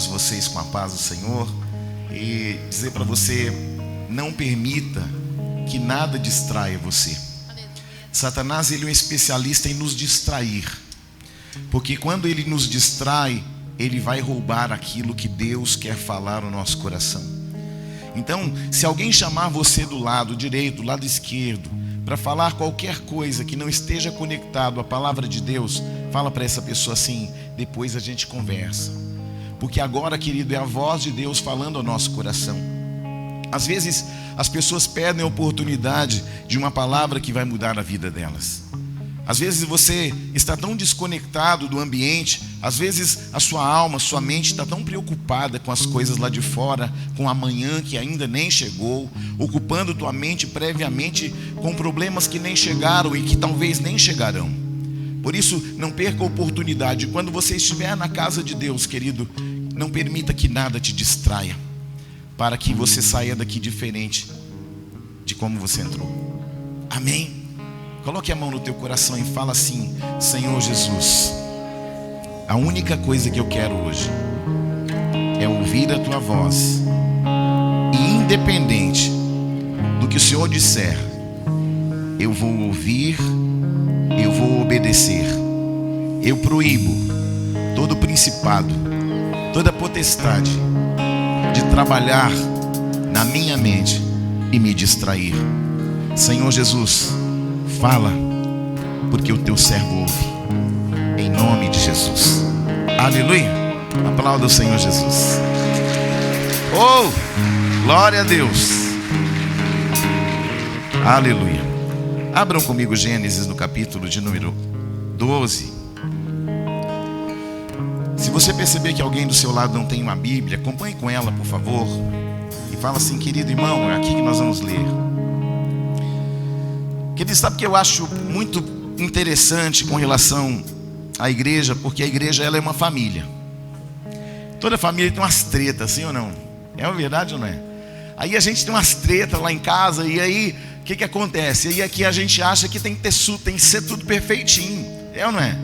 todos vocês com a paz do Senhor e dizer para você: não permita que nada distraia você. Satanás, ele é um especialista em nos distrair, porque quando ele nos distrai, ele vai roubar aquilo que Deus quer falar no nosso coração. Então, se alguém chamar você do lado direito, do lado esquerdo, para falar qualquer coisa que não esteja conectado à palavra de Deus, fala para essa pessoa assim: depois a gente conversa. Porque agora, querido, é a voz de Deus falando ao nosso coração. Às vezes as pessoas perdem a oportunidade de uma palavra que vai mudar a vida delas. Às vezes você está tão desconectado do ambiente, às vezes a sua alma, sua mente está tão preocupada com as coisas lá de fora, com amanhã que ainda nem chegou, ocupando tua mente previamente com problemas que nem chegaram e que talvez nem chegarão. Por isso, não perca a oportunidade. Quando você estiver na casa de Deus, querido, não permita que nada te distraia, para que você saia daqui diferente de como você entrou. Amém? Coloque a mão no teu coração e fala assim: Senhor Jesus, a única coisa que eu quero hoje é ouvir a tua voz, e independente do que o Senhor disser, eu vou ouvir, eu vou obedecer. Eu proíbo todo principado, toda potestade de trabalhar na minha mente e me distrair. Senhor Jesus, fala, porque o teu servo ouve, em nome de Jesus. Aleluia. Aplauda o Senhor Jesus. Oh, glória a Deus. Aleluia. Abram comigo Gênesis no capítulo de número 12. Se você perceber que alguém do seu lado não tem uma Bíblia, acompanhe com ela, por favor, e fala assim: querido irmão, é aqui que nós vamos ler. Querido, sabe o que eu acho muito interessante com relação à igreja? Porque a igreja, ela é uma família. Toda família tem umas tretas, sim ou não? É uma verdade ou não é? Aí a gente tem umas tretas lá em casa, e aí o que acontece? Aí aqui a gente acha que tem que ser tudo perfeitinho, é ou não é?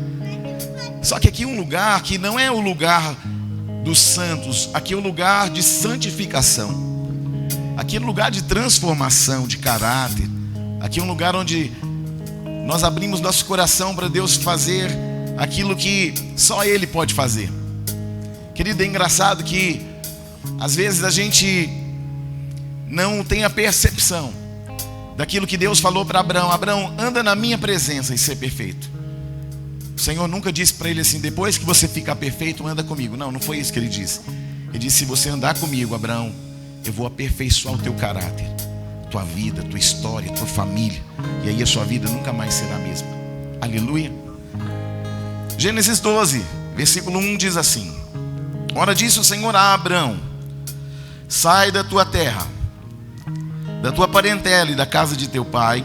Só que aqui é um lugar que não é o lugar dos santos, aqui é um lugar de santificação, aqui é um lugar de transformação de caráter, aqui é um lugar onde nós abrimos nosso coração para Deus fazer aquilo que só Ele pode fazer. Querido, é engraçado que às vezes a gente não tem a percepção daquilo que Deus falou para Abraão: Abraão, anda na minha presença e ser perfeito. O Senhor nunca disse para ele assim: depois que você ficar perfeito, anda comigo. Não foi isso que ele disse. Ele disse: se você andar comigo, Abraão, eu vou aperfeiçoar o teu caráter, tua vida, tua história, tua família, e aí a sua vida nunca mais será a mesma. Aleluia. Gênesis 12, versículo 1 diz assim: ora disse o Senhor a Abraão: sai da tua terra, da tua parentela e da casa de teu pai,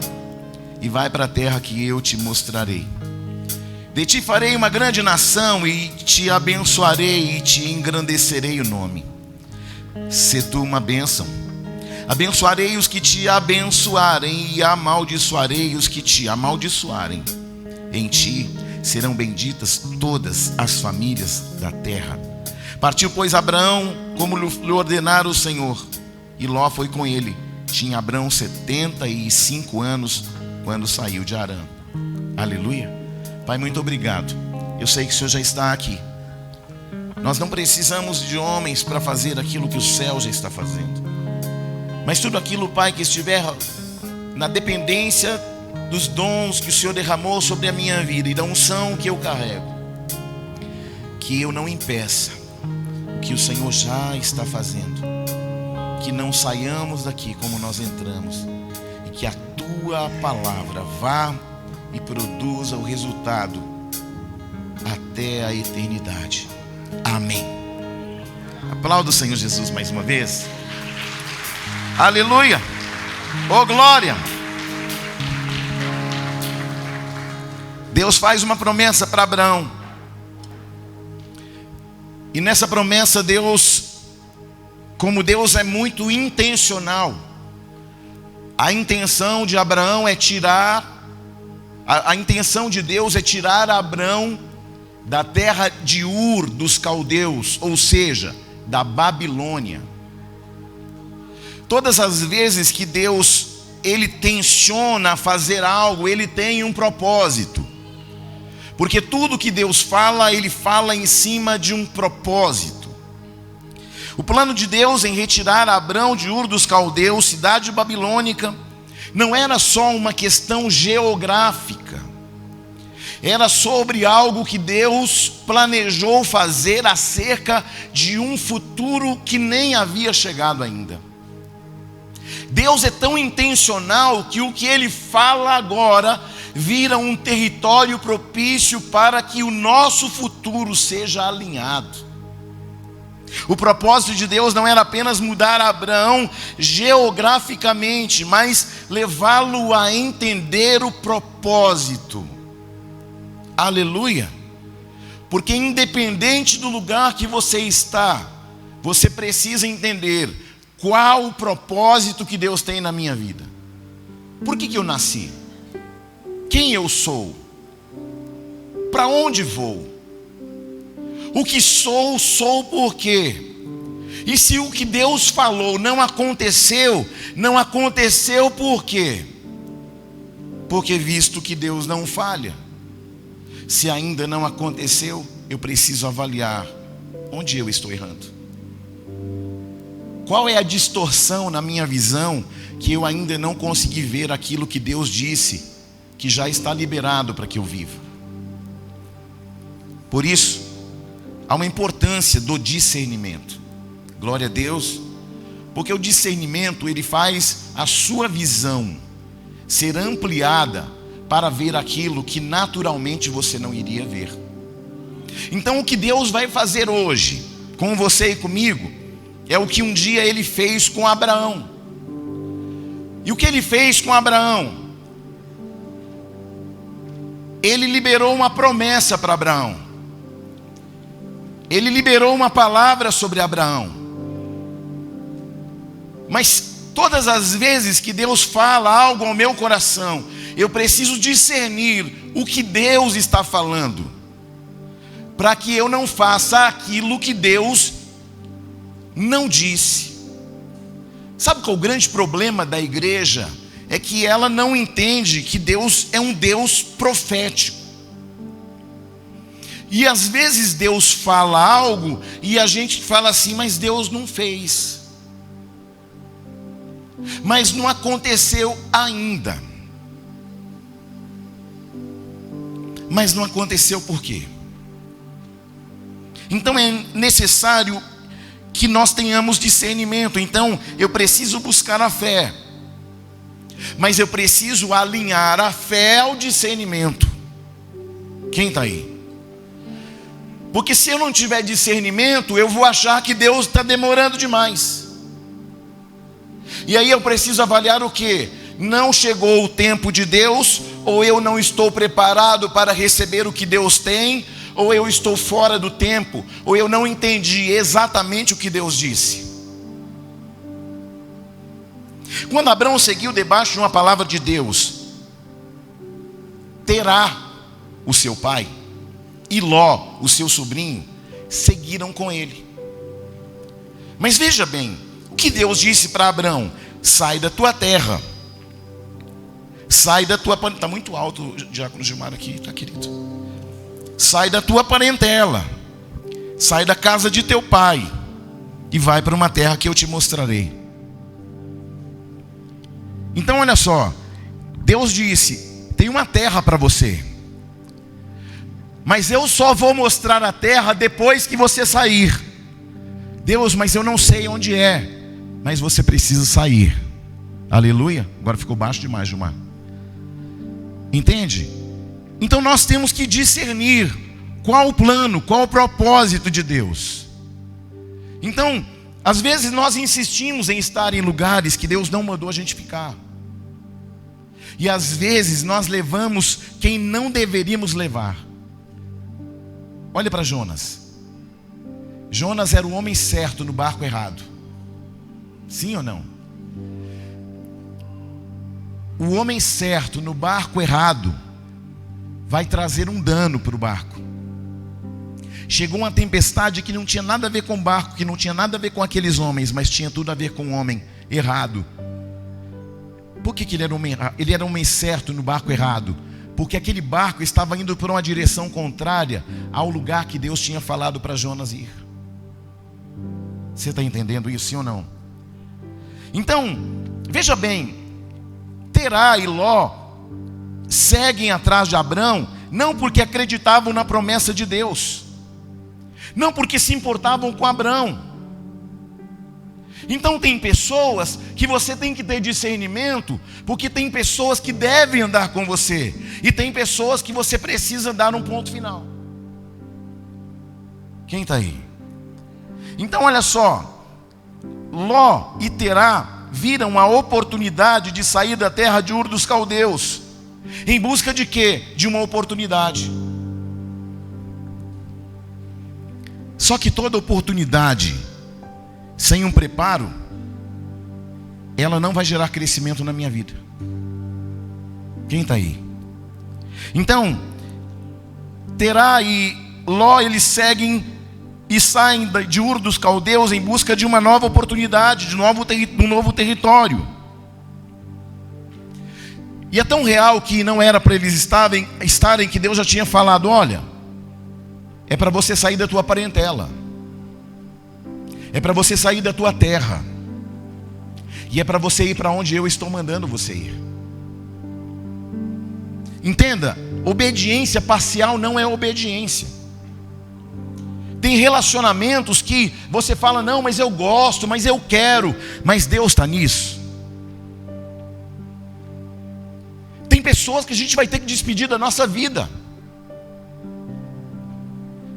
e vai para a terra que eu te mostrarei. De ti farei uma grande nação, e te abençoarei e te engrandecerei o nome. Sê tu uma bênção. Abençoarei os que te abençoarem, e amaldiçoarei os que te amaldiçoarem. Em ti serão benditas todas as famílias da terra. Partiu, pois, Abraão, como lhe ordenara o Senhor, e Ló foi com ele. Tinha Abraão 75 anos quando saiu de Harã. Aleluia. Pai, muito obrigado. Eu sei que o Senhor já está aqui. Nós não precisamos de homens para fazer aquilo que o céu já está fazendo. Mas tudo aquilo, Pai, que estiver na dependência dos dons que o Senhor derramou sobre a minha vida e da unção que eu carrego, que eu não impeça o que o Senhor já está fazendo. Que não saiamos daqui como nós entramos, e que a tua palavra vá e produza o resultado até a eternidade. Amém. Aplauda o Senhor Jesus mais uma vez. Aleluia. Oh, glória. Deus faz uma promessa para Abraão, e nessa promessa Deus, como Deus é muito intencional, a intenção de Abraão é tirar a intenção de Deus é tirar Abraão da terra de Ur dos caldeus, ou seja, da Babilônia. Todas as vezes que Deus, Ele tenciona fazer algo, Ele tem um propósito. Porque tudo que Deus fala, Ele fala em cima de um propósito. O plano de Deus em retirar Abrão de Ur dos Caldeus, cidade babilônica, não era só uma questão geográfica. Era sobre algo que Deus planejou fazer acerca de um futuro que nem havia chegado ainda. Deus é tão intencional que o que Ele fala agora vira um território propício para que o nosso futuro seja alinhado. O propósito de Deus não era apenas mudar Abraão geograficamente, mas levá-lo a entender o propósito. Aleluia! Porque independente do lugar que você está, você precisa entender qual o propósito que Deus tem na minha vida. Por que eu nasci? Quem eu sou? Para onde vou? O que sou, sou por quê? E se o que Deus falou não aconteceu por quê? Porque visto que Deus não falha, se ainda não aconteceu, eu preciso avaliar onde eu estou errando. Qual é a distorção na minha visão que eu ainda não consegui ver aquilo que Deus disse, que já está liberado para que eu viva? Por isso, há uma importância do discernimento. Glória a Deus, porque o discernimento, ele faz a sua visão ser ampliada para ver aquilo que naturalmente você não iria ver. Então o que Deus vai fazer hoje, com você e comigo, é o que um dia Ele fez com Abraão. E o que Ele fez com Abraão? Ele liberou uma promessa para Abraão. Ele liberou uma palavra sobre Abraão. Mas todas as vezes que Deus fala algo ao meu coração, eu preciso discernir o que Deus está falando, para que eu não faça aquilo que Deus não disse. Sabe qual é o grande problema da igreja? É que ela não entende que Deus é um Deus profético. E às vezes Deus fala algo e a gente fala assim, mas Deus não fez. Mas não aconteceu ainda. Mas não aconteceu por quê? Então é necessário que nós tenhamos discernimento. Então eu preciso buscar a fé, mas eu preciso alinhar a fé ao discernimento. Quem está aí? Porque se eu não tiver discernimento, eu vou achar que Deus está demorando demais. E aí eu preciso avaliar o quê? Não chegou o tempo de Deus, ou eu não estou preparado para receber o que Deus tem, ou eu estou fora do tempo, ou eu não entendi exatamente o que Deus disse. Quando Abraão seguiu debaixo de uma palavra de Deus, Terá, o seu pai, e Ló, o seu sobrinho, seguiram com ele. Mas veja bem, o que Deus disse para Abraão? Sai da tua terra, sai da tua... Está muito alto o diácono Gilmar aqui, tá, querido? Sai da tua parentela, sai da casa de teu pai e vai para uma terra que eu te mostrarei. Então olha só, Deus disse, tem uma terra para você, mas eu só vou mostrar a terra depois que você sair. Deus, mas eu não sei onde é. Mas você precisa sair. Aleluia. Agora ficou baixo demais, Gilmar. Entende? Então nós temos que discernir qual o plano, qual o propósito de Deus. Então, às vezes nós insistimos em estar em lugares que Deus não mandou a gente ficar. E às vezes nós levamos quem não deveríamos levar. Olha para Jonas. Jonas era o homem certo no barco errado. Sim ou não? O homem certo no barco errado vai trazer um dano para o barco. chegou uma tempestade que não tinha nada a ver com o barco, que não tinha nada a ver com aqueles homens, mas tinha tudo a ver com o homem errado. Por que ele era homem errado? Ele era homem certo no barco errado, porque aquele barco estava indo por uma direção contrária ao lugar que Deus tinha falado para Jonas ir. Você está entendendo isso, sim ou não? Então, veja bem, Terá e Ló seguem atrás de Abrão, não porque acreditavam na promessa de Deus, não porque se importavam com Abrão. Então tem pessoas que você tem que ter discernimento, porque tem pessoas que devem andar com você, e tem pessoas que você precisa dar um ponto final. Quem está aí? Então olha só, Ló e Terá viram a oportunidade de sair da terra de Ur dos Caldeus. Em busca de quê? De uma oportunidade. Só que toda oportunidade sem um preparo, ela não vai gerar crescimento na minha vida. Quem está aí? Então, Terá e Ló, eles seguem e saem de Ur dos Caldeus em busca de uma nova oportunidade, de um novo território. E é tão real que não era para eles estarem, que Deus já tinha falado: olha, é para você sair da tua parentela, é para você sair da tua terra, e é para você ir para onde eu estou mandando você ir. Entenda, obediência parcial não é obediência. Tem relacionamentos que você fala: não, mas eu gosto, mas eu quero, mas Deus está nisso. Tem pessoas que a gente vai ter que despedir da nossa vida.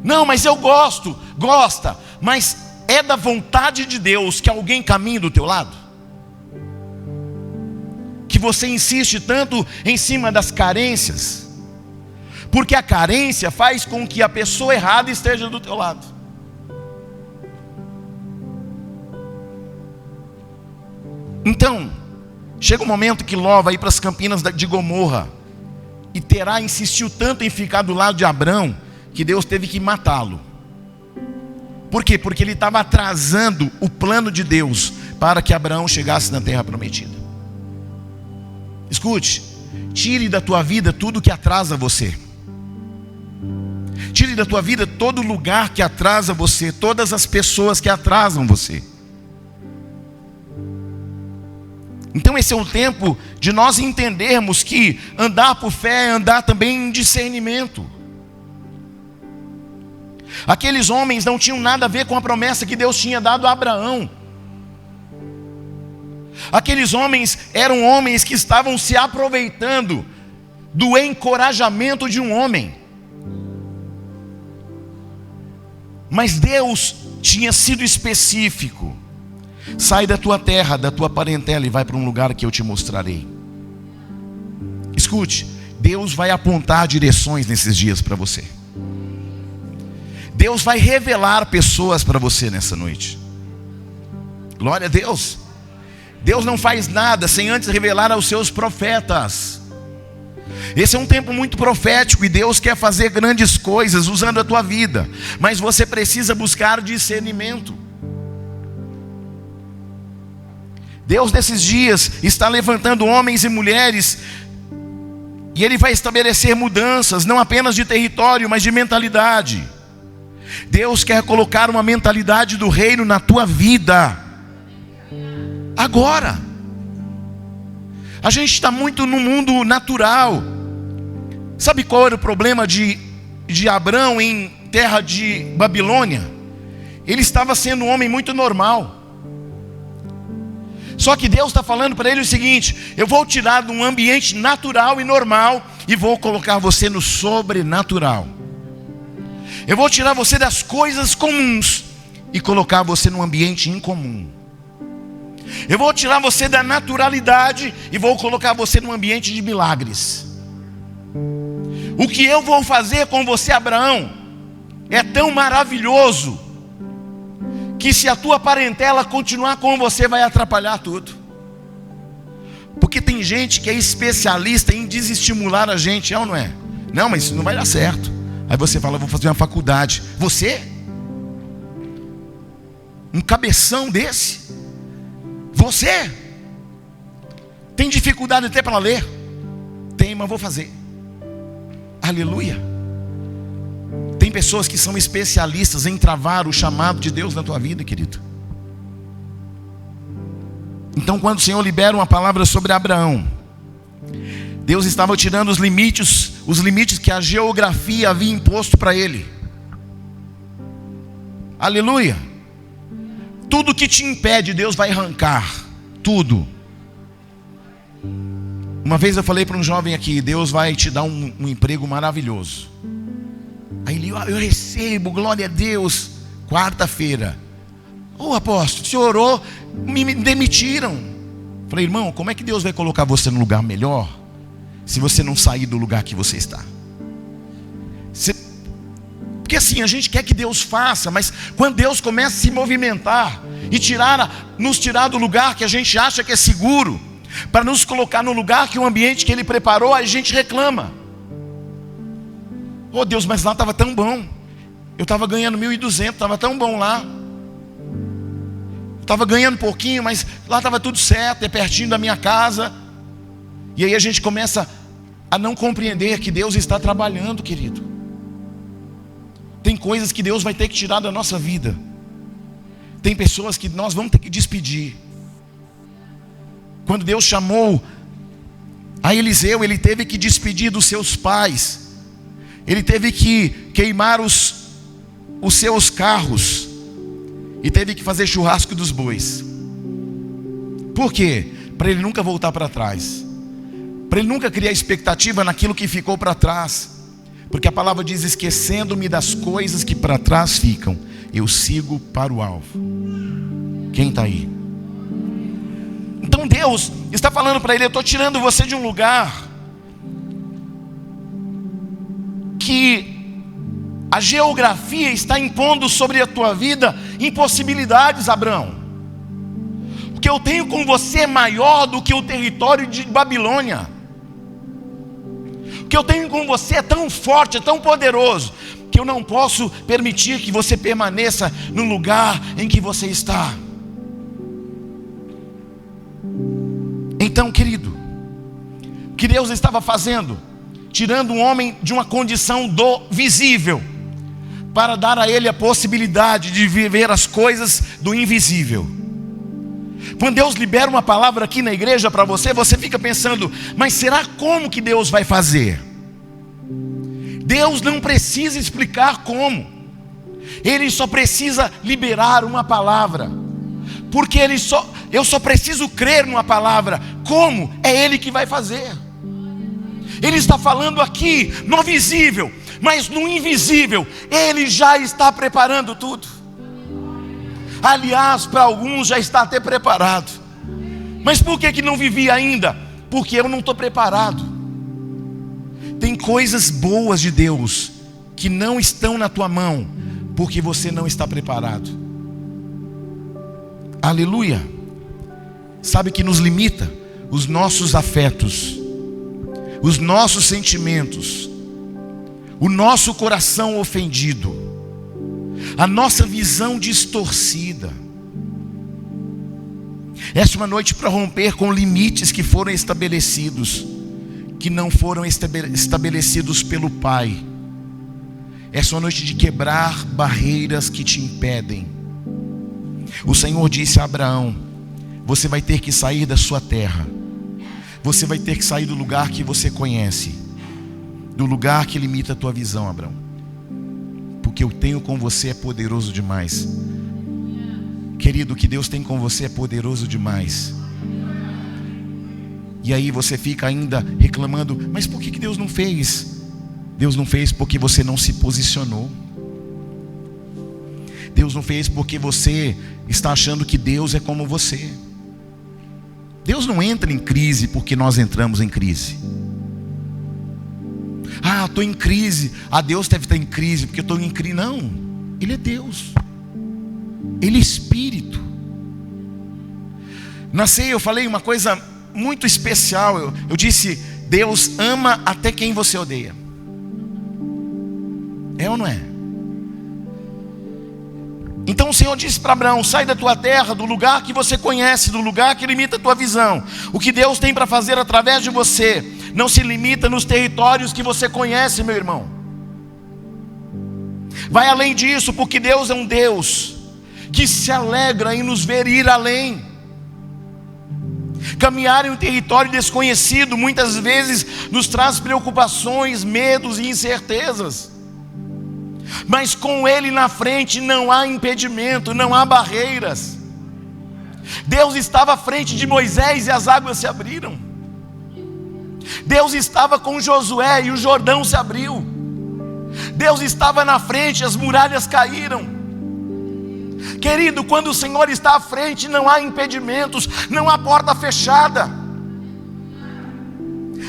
Não, mas eu gosta, mas é da vontade de Deus que alguém caminhe do teu lado? Que você insiste tanto em cima das carências? Porque a carência faz com que a pessoa errada esteja do teu lado. Então, chega um momento que Ló vai ir para as campinas de Gomorra, e Terá insistiu tanto em ficar do lado de Abrão, que Deus teve que matá-lo. Por quê? Porque ele estava atrasando o plano de Deus para que Abraão chegasse na terra prometida. Escute, tire da tua vida tudo que atrasa você. Tire da tua vida todo lugar que atrasa você, todas as pessoas que atrasam você. Então esse é o tempo de nós entendermos que andar por fé é andar também em discernimento. Aqueles homens não tinham nada a ver com a promessa que Deus tinha dado a Abraão. Aqueles homens eram homens que estavam se aproveitando do encorajamento de um homem. Mas Deus tinha sido específico: sai da tua terra, da tua parentela, e vai para um lugar que eu te mostrarei. Escute, Deus vai apontar direções nesses dias para você. Deus vai revelar pessoas para você nessa noite. Glória a Deus. Deus não faz nada sem antes revelar aos seus profetas. Esse é um tempo muito profético, e Deus quer fazer grandes coisas usando a tua vida, mas você precisa buscar discernimento. Deus nesses dias está levantando homens e mulheres, e Ele vai estabelecer mudanças, não apenas de território, mas de mentalidade. Deus quer colocar uma mentalidade do reino na tua vida agora. A gente está muito no mundo natural. Sabe qual era o problema de Abrão em terra de Babilônia? Ele estava sendo um homem muito normal. Só que Deus está falando para ele o seguinte: eu vou tirar de um ambiente natural e normal e vou colocar você no sobrenatural. Eu vou tirar você das coisas comuns e colocar você num ambiente incomum. Eu vou tirar você da naturalidade e vou colocar você num ambiente de milagres. O que eu vou fazer com você, Abraão, é tão maravilhoso que se a tua parentela continuar com você, vai atrapalhar tudo. Porque tem gente que é especialista em desestimular a gente, é ou não é? Não, mas isso não vai dar certo. Aí você fala, vou fazer uma faculdade. Você? Um cabeção desse? Você? Tem dificuldade até para ler? Tem, mas vou fazer. Aleluia. Tem pessoas que são especialistas em travar o chamado de Deus na tua vida, querido. Então, quando o Senhor libera uma palavra sobre Abraão, Deus estava tirando os limites que a geografia havia imposto para ele. Aleluia. Tudo que te impede, Deus vai arrancar. Tudo. Uma vez eu falei para um jovem aqui, Deus vai te dar um emprego maravilhoso. Aí ele, eu recebo, glória a Deus. Quarta-feira, apóstolo, o senhor orou, me demitiram. Falei, irmão, como é que Deus vai colocar você no lugar melhor se você não sair do lugar que você está? Porque assim, a gente quer que Deus faça, mas quando Deus começa a se movimentar e nos tirar do lugar que a gente acha que é seguro, para nos colocar no lugar que o ambiente que Ele preparou, a gente reclama. Deus, mas lá estava tão bom. Eu estava ganhando 1.200, estava tão bom lá. Estava ganhando pouquinho, mas lá estava tudo certo, é pertinho da minha casa. E aí a gente começa a não compreender que Deus está trabalhando, querido. Tem coisas que Deus vai ter que tirar da nossa vida. Tem pessoas que nós vamos ter que despedir. Quando Deus chamou a Eliseu, ele teve que despedir dos seus pais. Ele teve que queimar os seus carros. E teve que fazer churrasco dos bois. Por quê? Para ele nunca voltar para trás. Para ele nunca criar expectativa naquilo que ficou para trás. Porque a palavra diz, esquecendo-me das coisas que para trás ficam, eu sigo para o alvo. Quem está aí? Então Deus está falando para ele, eu estou tirando você de um lugar que a geografia está impondo sobre a tua vida impossibilidades, Abraão. O que eu tenho com você é maior do que o território de Babilônia. O que eu tenho com você é tão forte, é tão poderoso, que eu não posso permitir que você permaneça no lugar em que você está. Então, querido, o que Deus estava fazendo? Tirando um homem de uma condição do visível, para dar a ele a possibilidade de viver as coisas do invisível. Quando Deus libera uma palavra aqui na igreja para você, você fica pensando, mas será como que Deus vai fazer? Deus não precisa explicar como. Ele só precisa liberar uma palavra. Porque eu só preciso crer numa palavra. Como? É Ele que vai fazer. Ele está falando aqui no visível, mas no invisível Ele já está preparando tudo. Aliás, para alguns já está até preparado. Mas por que não vivi ainda? Porque eu não estou preparado. Tem coisas boas de Deus que não estão na tua mão, porque você não está preparado. Aleluia. Sabe o que nos limita? Os nossos afetos, os nossos sentimentos, o nosso coração ofendido, a nossa visão distorcida. Esta é uma noite para romper com limites que foram estabelecidos, que não foram estabelecidos pelo Pai. Essa é uma noite de quebrar barreiras que te impedem. O Senhor disse a Abraão, você vai ter que sair da sua terra. Você vai ter que sair do lugar que você conhece, do lugar que limita a tua visão, Abraão. Porque eu tenho com você é poderoso demais. Querido, o que Deus tem com você é poderoso demais. E aí você fica ainda reclamando, mas por que Deus não fez? Deus não fez porque você não se posicionou. Deus não fez porque você está achando que Deus é como você. Deus não entra em crise porque nós entramos em crise. Estou em crise. Deus deve estar em crise porque eu estou em crise. Não, Ele é Deus. Ele é Espírito. Na ceia eu falei uma coisa muito especial. Eu disse, Deus ama até quem você odeia. É ou não é? Então o Senhor disse para Abraão: sai da tua terra, do lugar que você conhece, do lugar que limita a tua visão. O que Deus tem para fazer através de você não se limita nos territórios que você conhece, meu irmão. Vai além disso, porque Deus é um Deus que se alegra em nos ver ir além. Caminhar em um território desconhecido muitas vezes nos traz preocupações, medos e incertezas. Mas com Ele na frente não há impedimento, não há barreiras. Deus estava à frente de Moisés e as águas se abriram. Deus estava com Josué e o Jordão se abriu. Deus estava na frente, as muralhas caíram. Querido, quando o Senhor está à frente, não há impedimentos, não há porta fechada,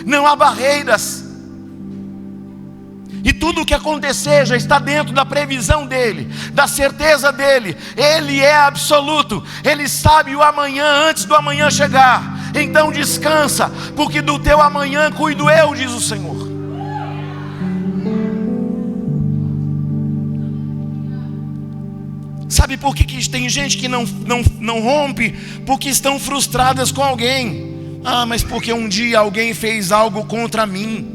não há barreiras. E tudo o que acontecer já está dentro da previsão dEle, da certeza dEle. Ele é absoluto, Ele sabe o amanhã antes do amanhã chegar. Então descansa, porque do teu amanhã cuido eu, diz o Senhor. Sabe por que tem gente que não rompe? Porque estão frustradas com alguém. Ah, mas porque um dia alguém fez algo contra mim.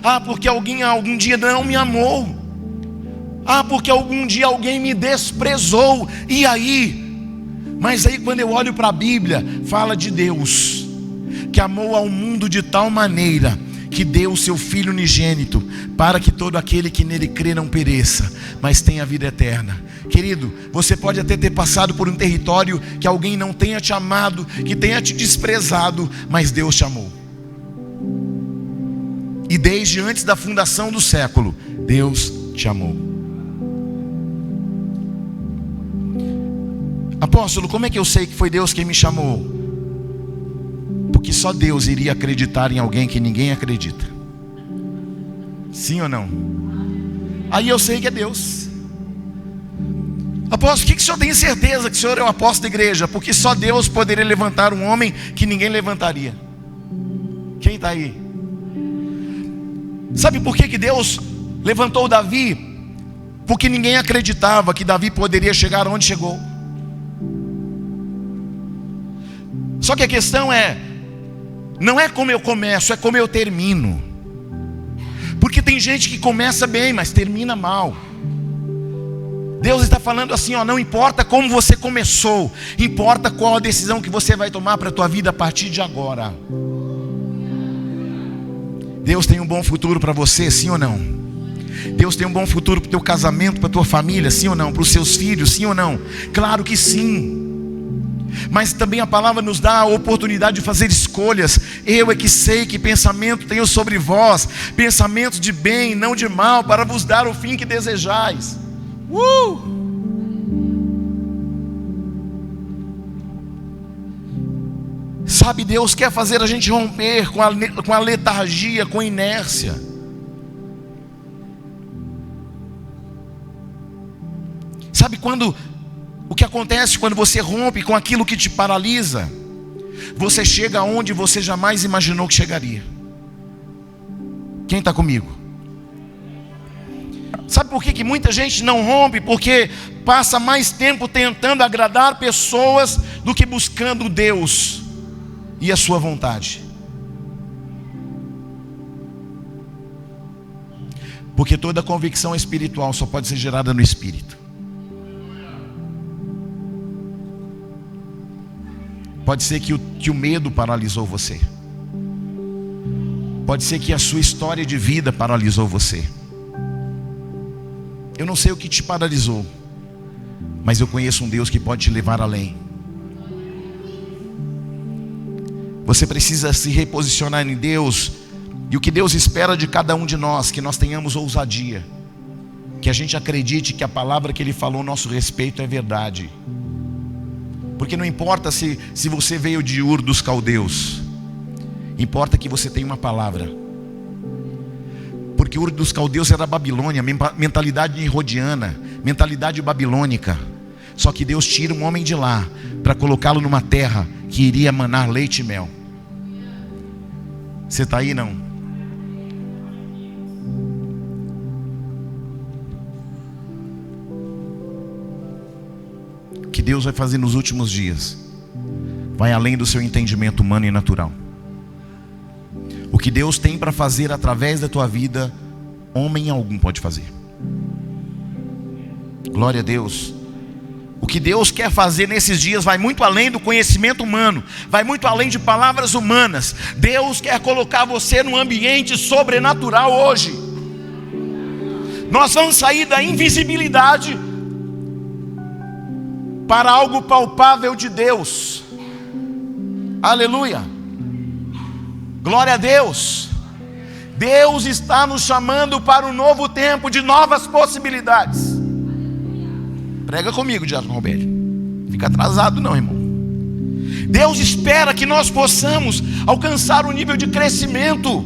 Ah, porque alguém algum dia não me amou. Ah, porque algum dia alguém me desprezou. E aí? Mas aí quando eu olho para a Bíblia, fala de Deus que amou ao mundo de tal maneira que deu o seu Filho unigênito, para que todo aquele que nele crê não pereça, mas tenha vida eterna. Querido, você pode até ter passado por um território que alguém não tenha te amado, que tenha te desprezado, mas Deus te amou. E desde antes da fundação do século, Deus te amou. Apóstolo, como é que eu sei que foi Deus quem me chamou? Porque só Deus iria acreditar em alguém que ninguém acredita. Sim ou não? Aí eu sei que é Deus. Apóstolo, por que o senhor tem certeza que o senhor é o apóstolo da igreja? Porque só Deus poderia levantar um homem que ninguém levantaria. Quem está aí? Sabe por que Deus levantou Davi? Porque ninguém acreditava que Davi poderia chegar onde chegou. Só que a questão não é como eu começo, é como eu termino. Porque tem gente que começa bem, mas termina mal. Deus está falando assim, ó, não importa como você começou, importa qual a decisão que você vai tomar para a tua vida a partir de agora. Deus tem um bom futuro para você, sim ou não? Deus tem um bom futuro para o teu casamento, para a tua família, sim ou não? Para os seus filhos, sim ou não? Claro que sim. Mas também a palavra nos dá a oportunidade de fazer escolhas. Eu é que sei que pensamento tenho sobre vós, pensamentos de bem, não de mal, para vos dar o fim que desejais. Sabe, Deus quer fazer a gente romper com a letargia, com a inércia. Sabe o que acontece quando você rompe com aquilo que te paralisa? Você chega onde você jamais imaginou que chegaria. Quem está comigo? Sabe por que muita gente não rompe? Porque passa mais tempo tentando agradar pessoas do que buscando Deus e a sua vontade. Porque toda convicção espiritual só pode ser gerada no Espírito. Pode ser que o medo paralisou você. Pode ser que a sua história de vida paralisou você. Eu não sei o que te paralisou, mas eu conheço um Deus que pode te levar além. Você precisa se reposicionar em Deus. E o que Deus espera de cada um de nós, que nós tenhamos ousadia, que a gente acredite que a palavra que Ele falou a nosso respeito é verdade. Porque não importa se você veio de Ur dos Caldeus, importa que você tenha uma palavra. Porque Ur dos Caldeus era Babilônia, mentalidade herodiana, mentalidade babilônica. Só que Deus tira um homem de lá para colocá-lo numa terra que iria manar leite e mel. Você está aí não? Deus vai fazer nos últimos dias vai além do seu entendimento humano e natural. O que Deus tem para fazer através da tua vida, homem algum pode fazer. Glória a Deus. O que Deus quer fazer nesses dias vai muito além do conhecimento humano, vai muito além de palavras humanas. Deus quer colocar você num ambiente sobrenatural hoje. Nós vamos sair da invisibilidade para algo palpável de Deus. Aleluia. Glória a Deus. Deus está nos chamando para um novo tempo de novas possibilidades. Prega comigo, Diácono Roberto. Fica atrasado não, irmão. Deus espera que nós possamos alcançar um nível de crescimento.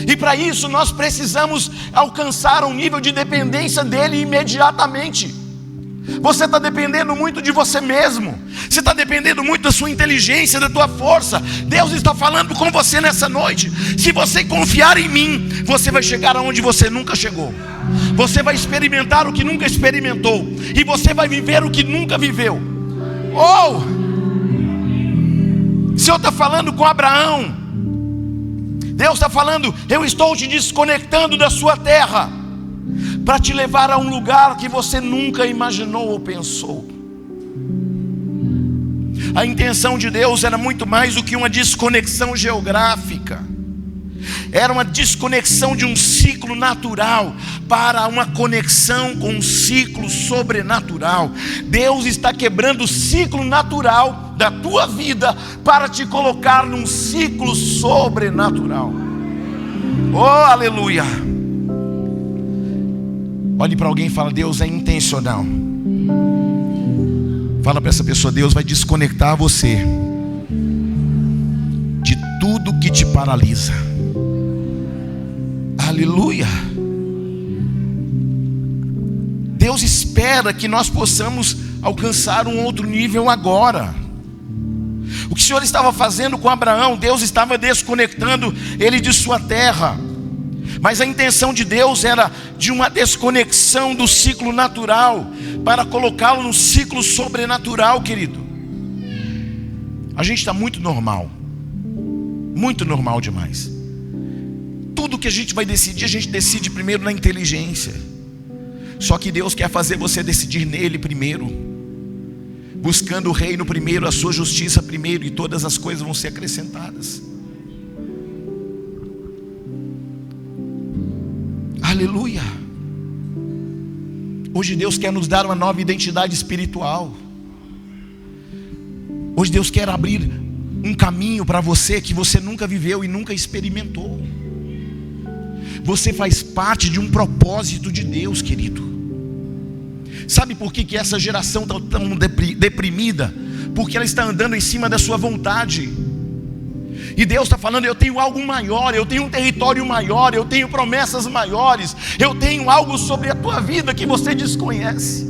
E para isso nós precisamos alcançar um nível de dependência dEle imediatamente. Você está dependendo muito de você mesmo. Você está dependendo muito da sua inteligência, da tua força. Deus está falando com você nessa noite. Se você confiar em mim, você vai chegar aonde você nunca chegou. Você vai experimentar o que nunca experimentou. E você vai viver o que nunca viveu. Oh! O Senhor está falando com Abraão. Deus está falando: eu estou te desconectando da sua terra, para te levar a um lugar que você nunca imaginou ou pensou. A intenção de Deus era muito mais do que uma desconexão geográfica. Era uma desconexão de um ciclo natural para uma conexão com um ciclo sobrenatural. Deus está quebrando o ciclo natural da tua vida para te colocar num ciclo sobrenatural. Oh, aleluia. Olhe para alguém e fala: Deus é intencional. Fala para essa pessoa: Deus vai desconectar você de tudo que te paralisa. Aleluia. Deus espera que nós possamos alcançar um outro nível agora. O que o Senhor estava fazendo com Abraão, Deus estava desconectando ele de sua terra. Mas a intenção de Deus era de uma desconexão do ciclo natural para colocá-lo no ciclo sobrenatural, querido. A gente está muito normal demais. Tudo que a gente vai decidir, a gente decide primeiro na inteligência. Só que Deus quer fazer você decidir nele primeiro, buscando o reino primeiro, a sua justiça primeiro, e todas as coisas vão ser acrescentadas. Aleluia. Hoje Deus quer nos dar uma nova identidade espiritual. Hoje Deus quer abrir um caminho para você que você nunca viveu e nunca experimentou. Você faz parte de um propósito de Deus, querido. Sabe por que essa geração está tão deprimida? Porque ela está andando em cima da sua vontade. E Deus está falando: eu tenho algo maior, eu tenho um território maior, eu tenho promessas maiores, eu tenho algo sobre a tua vida que você desconhece.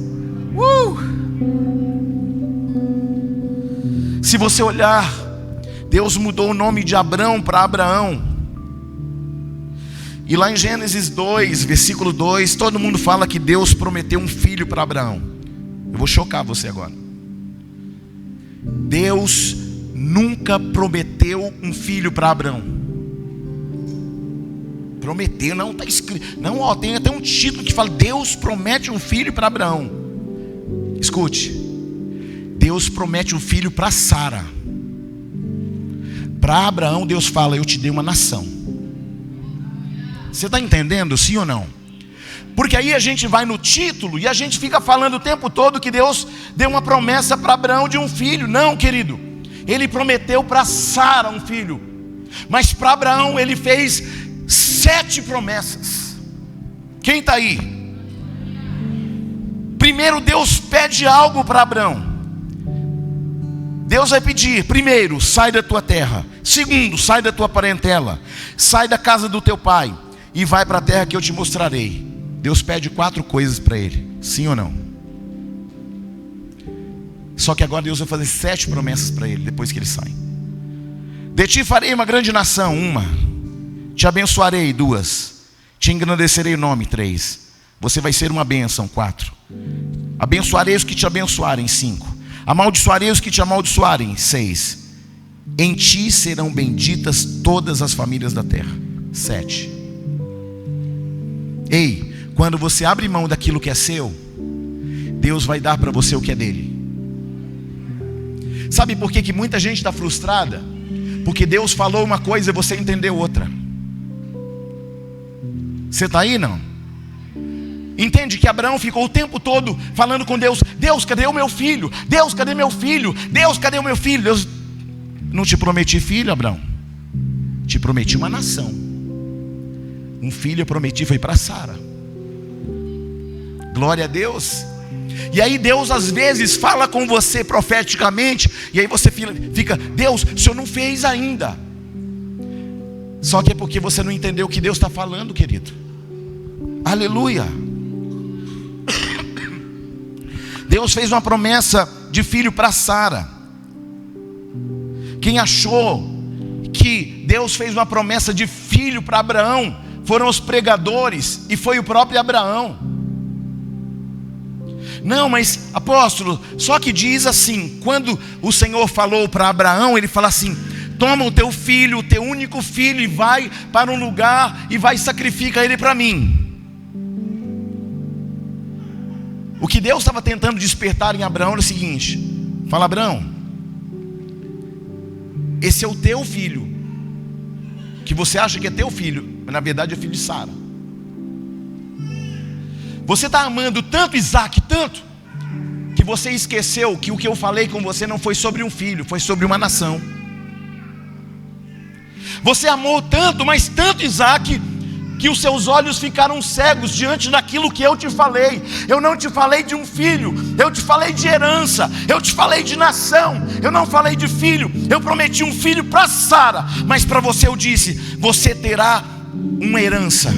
Se você olhar, Deus mudou o nome de Abrão para Abraão. E lá em Gênesis 2, versículo 2, todo mundo fala que Deus prometeu um filho para Abraão. Eu vou chocar você agora. Deus nunca prometeu um filho para Abraão. Prometeu, não está escrito. Não, ó, tem até um título que fala: Deus promete um filho para Abraão. Escute. Deus promete um filho para Sara. Para Abraão Deus fala: eu te dei uma nação. Você está entendendo, sim ou não? Porque aí a gente vai no título e a gente fica falando o tempo todo que Deus deu uma promessa para Abraão de um filho. Não, querido. Ele prometeu para Sara um filho. Mas para Abraão ele fez 7 promessas. Quem está aí? Primeiro Deus pede algo para Abraão. Deus vai pedir: primeiro, sai da tua terra. Segundo, sai da tua parentela. Sai da casa do teu pai e vai para a terra que eu te mostrarei. Deus pede 4 coisas para ele. Sim ou não? Só que agora Deus vai fazer 7 promessas para ele depois que ele sai. De ti farei uma grande nação, 1. Te abençoarei, 2. Te engrandecerei o nome, 3. Você vai ser uma bênção, 4. Abençoarei os que te abençoarem. 5. Amaldiçoarei os que te amaldiçoarem. 6. Em ti serão benditas todas as famílias da terra. 7. Ei, quando você abre mão daquilo que é seu, Deus vai dar para você o que é dele. Sabe por que muita gente está frustrada? Porque Deus falou uma coisa e você entendeu outra. Você está aí, não? Entende que Abraão ficou o tempo todo falando com Deus: Deus, cadê o meu filho? Deus, cadê meu filho? Deus, cadê o meu filho? Deus: não te prometi filho, Abraão. Te prometi uma nação. Um filho eu prometi, foi para Sara. Glória a Deus. E aí Deus às vezes fala com você profeticamente, e aí você fica: Deus, o Senhor não fez ainda. Só que é porque você não entendeu o que Deus está falando, querido. Aleluia. Deus fez uma promessa de filho para Sara. Quem achou que Deus fez uma promessa de filho para Abraão foram os pregadores, e foi o próprio Abraão. Não, mas apóstolo, só que diz assim, quando o Senhor falou para Abraão, ele fala assim: toma o teu filho, o teu único filho, e vai para um lugar e vai sacrificar ele para mim. O que Deus estava tentando despertar em Abraão era o seguinte: fala, Abraão, esse é o teu filho, que você acha que é teu filho, mas na verdade é filho de Sara. Você está amando tanto Isaac, tanto, que você esqueceu que o que eu falei com você não foi sobre um filho, foi sobre uma nação. Você amou tanto, mas tanto Isaac, que os seus olhos ficaram cegos diante daquilo que eu te falei. Eu não te falei de um filho, eu te falei de herança, eu te falei de nação, eu não falei de filho. Eu prometi um filho para Sara, mas para você eu disse: você terá uma herança,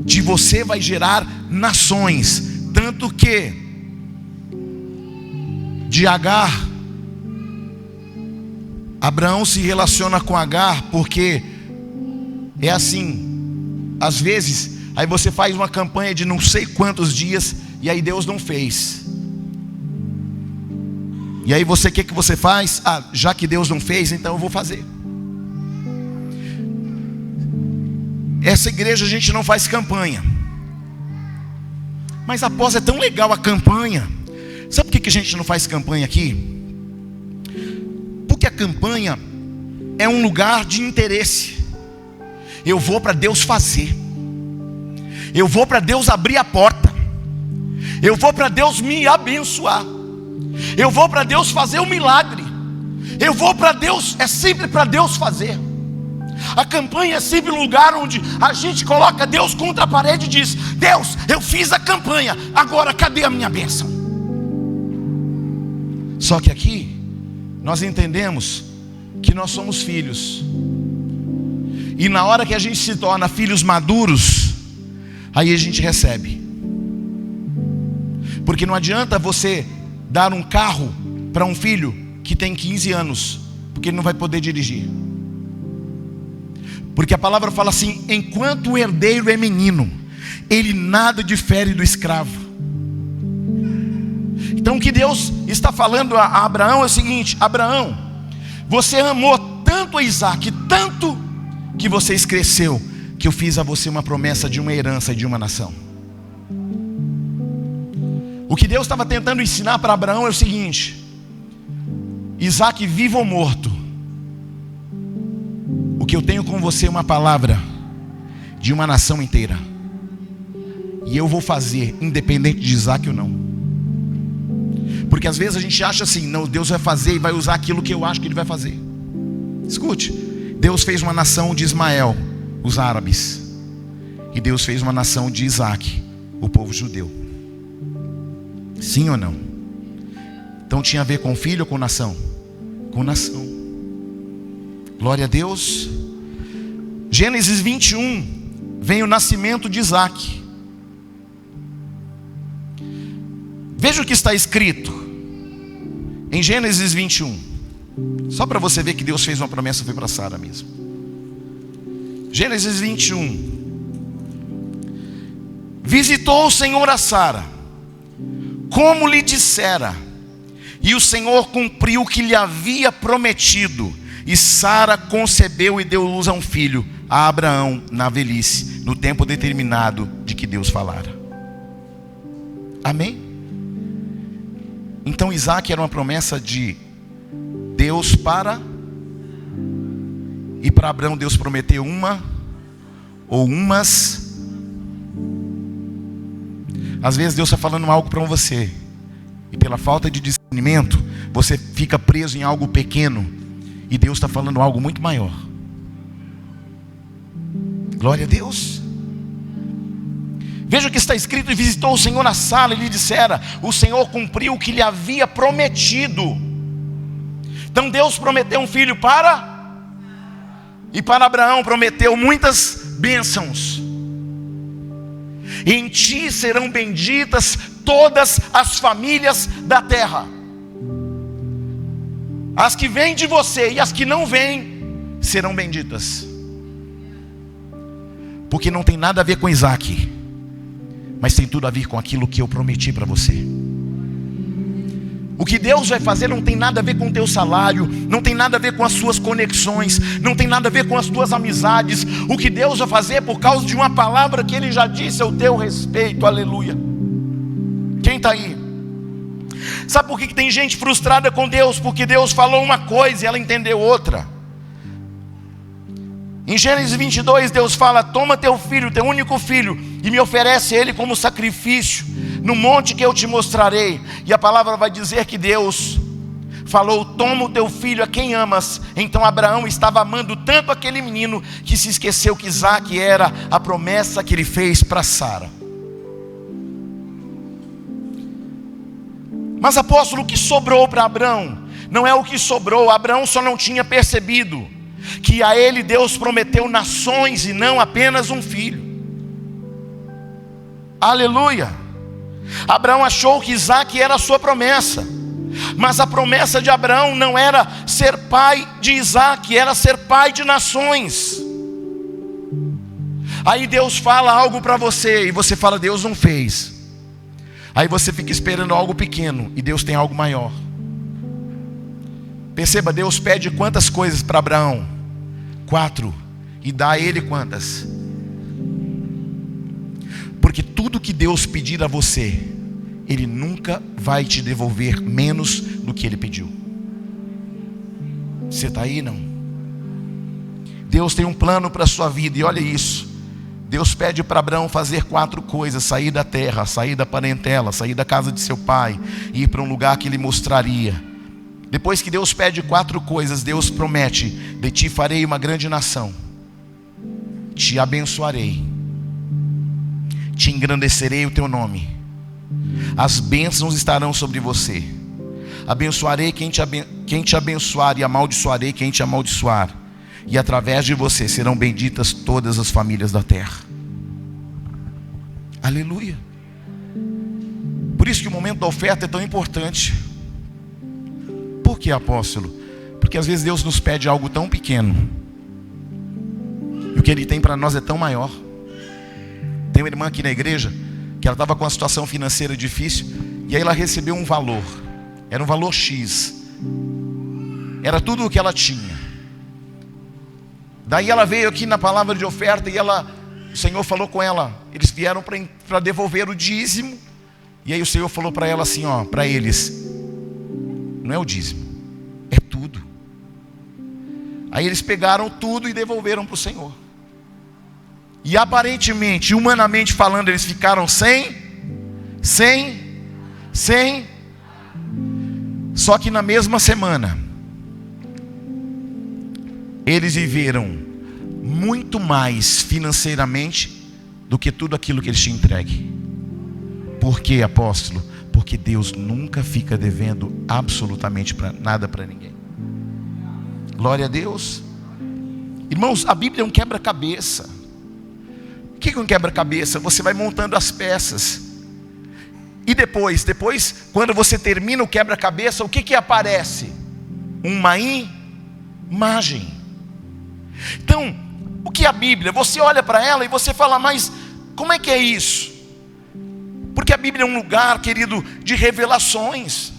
de você vai gerar nações. Tanto que de Agar, Abraão se relaciona com Agar, porque é assim. Às vezes, aí você faz uma campanha de não sei quantos dias, e aí Deus não fez. E aí você, o que você faz? Ah, já que Deus não fez, então eu vou fazer. Essa igreja a gente não faz campanha. Mas após, é tão legal a campanha. Sabe por que a gente não faz campanha aqui? Porque a campanha é um lugar de interesse. Eu vou para Deus fazer. Eu vou para Deus abrir a porta. Eu vou para Deus me abençoar. Eu vou para Deus fazer um milagre. Eu vou para Deus, é sempre para Deus fazer. A campanha é sempre um lugar onde a gente coloca Deus contra a parede e diz: Deus, eu fiz a campanha, agora cadê a minha bênção? Só que aqui nós entendemos que nós somos filhos. E na hora que a gente se torna filhos maduros, aí a gente recebe. Porque não adianta você dar um carro para um filho que tem 15 anos, porque ele não vai poder dirigir. Porque a palavra fala assim: enquanto o herdeiro é menino, ele nada difere do escravo. Então o que Deus está falando a Abraão é o seguinte: Abraão, você amou tanto a Isaac, tanto, que você esqueceu que eu fiz a você uma promessa de uma herança e de uma nação. O que Deus estava tentando ensinar para Abraão é o seguinte: Isaac, vivo ou morto, o que eu tenho com você é uma palavra de uma nação inteira. E eu vou fazer, independente de Isaac ou não. Porque às vezes a gente acha assim: não, Deus vai fazer e vai usar aquilo que eu acho que Ele vai fazer. Escute, Deus fez uma nação de Ismael, os árabes. E Deus fez uma nação de Isaac, o povo judeu. Sim ou não? Então tinha a ver com filho ou com nação? Com nação. Glória a Deus. Gênesis 21, vem o nascimento de Isaac. Veja o que está escrito em Gênesis 21. Só para você ver que Deus fez uma promessa, foi para Sara mesmo. Gênesis 21. Visitou o Senhor a Sara como lhe dissera. E o Senhor cumpriu o que lhe havia prometido. E Sara concebeu e deu luz a um filho, a Abraão, na velhice, no tempo determinado de que Deus falara. Amém? Então Isaac era uma promessa de Deus para... E para Abraão Deus prometeu uma ou umas. Às vezes Deus está falando algo para você, e pela falta de discernimento, você fica preso em algo pequeno, e Deus está falando algo muito maior. Glória a Deus. Veja o que está escrito: e visitou o Senhor na sala e lhe dissera: o Senhor cumpriu o que lhe havia prometido. Então Deus prometeu um filho e para Abraão prometeu muitas bênçãos. Em ti serão benditas todas as famílias da terra. As que vêm de você e as que não vêm serão benditas. Porque não tem nada a ver com Isaac, mas tem tudo a ver com aquilo que eu prometi para você. O que Deus vai fazer não tem nada a ver com o teu salário, não tem nada a ver com as suas conexões, não tem nada a ver com as tuas amizades. O que Deus vai fazer é por causa de uma palavra que Ele já disse ao teu respeito. Aleluia. Quem está aí? Sabe por que tem gente frustrada com Deus? Porque Deus falou uma coisa e ela entendeu outra. Em Gênesis 22 Deus fala: toma teu filho, teu único filho, e me oferece ele como sacrifício no monte que eu te mostrarei. E a palavra vai dizer que Deus falou: toma o teu filho a quem amas. Então Abraão estava amando tanto aquele menino que se esqueceu que Isaac era a promessa que ele fez para Sara. Mas apóstolo, o que sobrou para Abraão? Não é o que sobrou. Abraão só não tinha percebido que a ele Deus prometeu nações e não apenas um filho. Aleluia. Abraão achou que Isaac era a sua promessa, mas a promessa de Abraão não era ser pai de Isaac, era ser pai de nações. Aí Deus fala algo para você, e você fala: Deus não fez. Aí você fica esperando algo pequeno, e Deus tem algo maior. Perceba, Deus pede quantas coisas para Abraão? 4. E dá a ele quantas? Porque tudo que Deus pedir a você, Ele nunca vai te devolver menos do que Ele pediu. Você está aí, não? Deus tem um plano para a sua vida, e olha isso. Deus pede para Abraão fazer 4 coisas: sair da terra, sair da parentela, sair da casa de seu pai, e ir para um lugar que Ele mostraria. Depois que Deus pede 4 coisas, Deus promete: de ti farei uma grande nação, te abençoarei, te engrandecerei o teu nome, as bênçãos estarão sobre você, abençoarei quem te abençoar, e amaldiçoarei quem te amaldiçoar, e através de você serão benditas todas as famílias da terra. Aleluia. Por isso que o momento da oferta é tão importante. Por que, apóstolo? Porque às vezes Deus nos pede algo tão pequeno, e o que Ele tem para nós é tão maior. Tem uma irmã aqui na igreja que ela estava com uma situação financeira difícil, e aí ela recebeu um valor. Era um valor X, era tudo o que ela tinha. Daí ela veio aqui na palavra de oferta, e o Senhor falou com ela. Eles vieram para devolver o dízimo, e aí o Senhor falou para ela assim, para eles: não é o dízimo, é tudo. Aí eles pegaram tudo e devolveram para o Senhor. E aparentemente, humanamente falando, eles ficaram sem. Só que na mesma semana, eles viveram muito mais financeiramente do que tudo aquilo que eles tinham entregue. Por quê, apóstolo? Porque Deus nunca fica devendo absolutamente nada para ninguém. Glória a Deus. Irmãos, a Bíblia é um quebra-cabeça. O que é um quebra-cabeça? Você vai montando as peças, e depois, quando você termina o quebra-cabeça, o que aparece? Uma imagem. Então, o que é a Bíblia? Você olha para ela e você fala: mas como é que é isso? Porque a Bíblia é um lugar, querido, de revelações.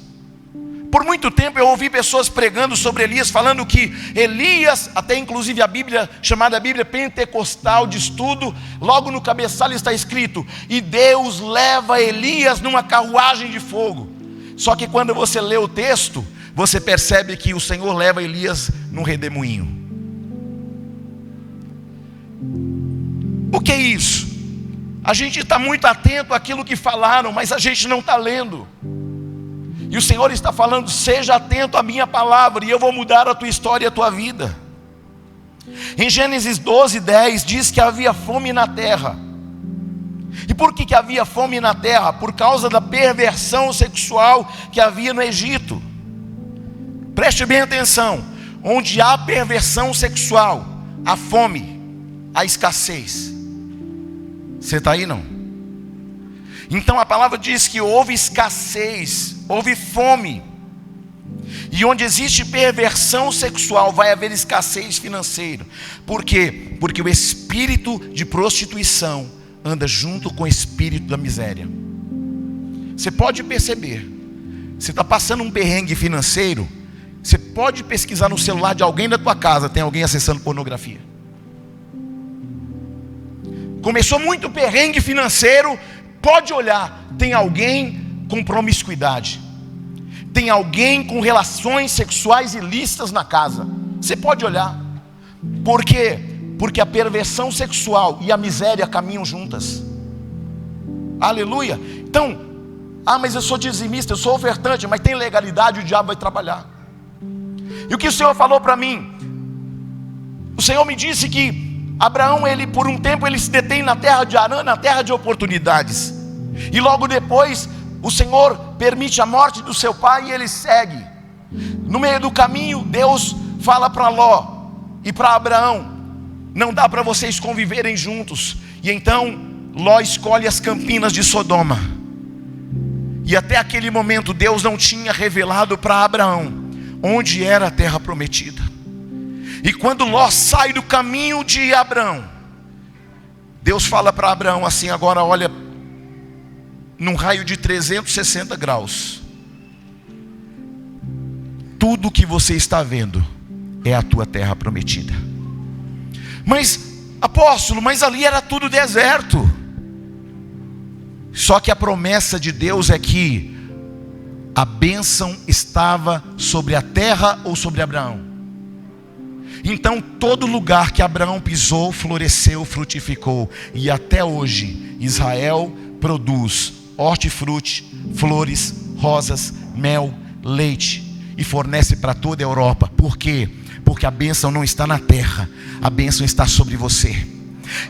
Por muito tempo eu ouvi pessoas pregando sobre Elias, falando que Elias, até inclusive a Bíblia, chamada Bíblia Pentecostal de Estudo, logo no cabeçalho está escrito: e Deus leva Elias numa carruagem de fogo. Só que quando você lê o texto, você percebe que o Senhor leva Elias num redemoinho. O que é isso? A gente está muito atento àquilo que falaram, mas a gente não está lendo. E o Senhor está falando: seja atento à minha palavra, e eu vou mudar a tua história e a tua vida. Em Gênesis 12:10 diz que havia fome na terra. E por que havia fome na terra? Por causa da perversão sexual que havia no Egito. Preste bem atenção: onde há perversão sexual, há fome, há escassez. Você está aí, não? Então a palavra diz que houve escassez, houve fome. E onde existe perversão sexual, vai haver escassez financeira. Por quê? Porque o espírito de prostituição anda junto com o espírito da miséria. Você pode perceber, você está passando um perrengue financeiro, você pode pesquisar no celular de alguém da tua casa, tem alguém acessando pornografia. Começou muito perrengue financeiro, pode olhar, tem alguém com promiscuidade, tem alguém com relações sexuais ilícitas na casa. Você pode olhar. Por quê? Porque a perversão sexual e a miséria caminham juntas. Aleluia. Então, mas eu sou dizimista, eu sou ofertante, mas tem legalidade, o diabo vai trabalhar. E o que o Senhor falou para mim? O Senhor me disse que Abraão, ele por um tempo ele se detém na terra de Harã, na terra de oportunidades. E logo depois o Senhor permite a morte do seu pai e ele segue. No meio do caminho, Deus fala para Ló e para Abraão: não dá para vocês conviverem juntos. E então Ló escolhe as campinas de Sodoma. E até aquele momento Deus não tinha revelado para Abraão onde era a terra prometida. E quando Ló sai do caminho de Abraão, Deus fala para Abraão assim: agora olha num raio de 360 graus. Tudo que você está vendo é a tua terra prometida. Mas apóstolo, mas ali era tudo deserto. Só que a promessa de Deus é que a bênção estava sobre a terra ou sobre Abraão. Então todo lugar que Abraão pisou, floresceu, frutificou. E até hoje Israel produz hortifruti, flores, rosas, mel, leite, e fornece para toda a Europa. Por quê? Porque a bênção não está na terra, a bênção está sobre você.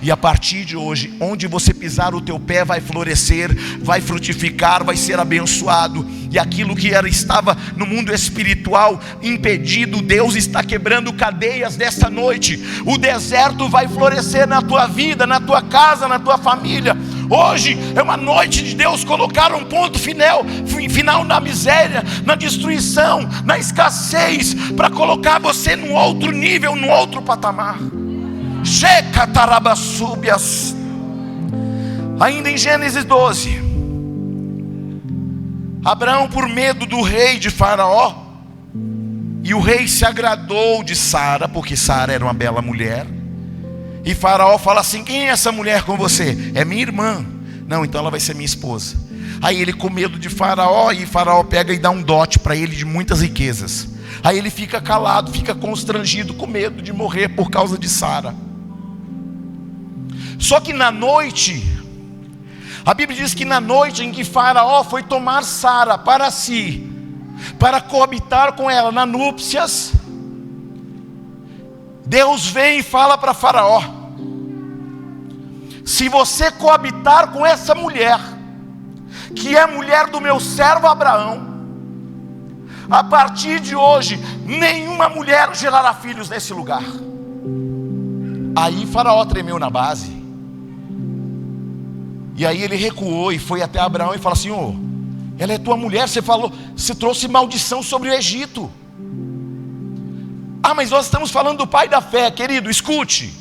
E a partir de hoje, onde você pisar o teu pé vai florescer, vai frutificar, vai ser abençoado. E aquilo que estava no mundo espiritual impedido, Deus está quebrando cadeias dessa noite. O deserto vai florescer na tua vida, na tua casa, na tua família. Hoje é uma noite de Deus colocar um ponto final na miséria, na destruição, na escassez, para colocar você num outro nível, num outro patamar. Ainda em Gênesis 12, Abraão, por medo do rei de Faraó, e o rei se agradou de Sara, porque Sara era uma bela mulher, e Faraó fala assim: quem é essa mulher com você? É minha irmã. Não, então ela vai ser minha esposa. Aí ele, com medo de Faraó, e Faraó pega e dá um dote para ele de muitas riquezas. Aí ele fica calado, fica constrangido, com medo de morrer por causa de Sara. Só que na noite, a Bíblia diz que na noite em que Faraó foi tomar Sara para si, para coabitar com ela na núpcias, Deus vem e fala para Faraó: se você coabitar com essa mulher, que é mulher do meu servo Abraão, a partir de hoje nenhuma mulher gerará filhos nesse lugar. Aí Faraó tremeu na base. E aí ele recuou e foi até Abraão e falou assim: Senhor, ela é tua mulher, você trouxe maldição sobre o Egito. Mas nós estamos falando do pai da fé. Querido, escute,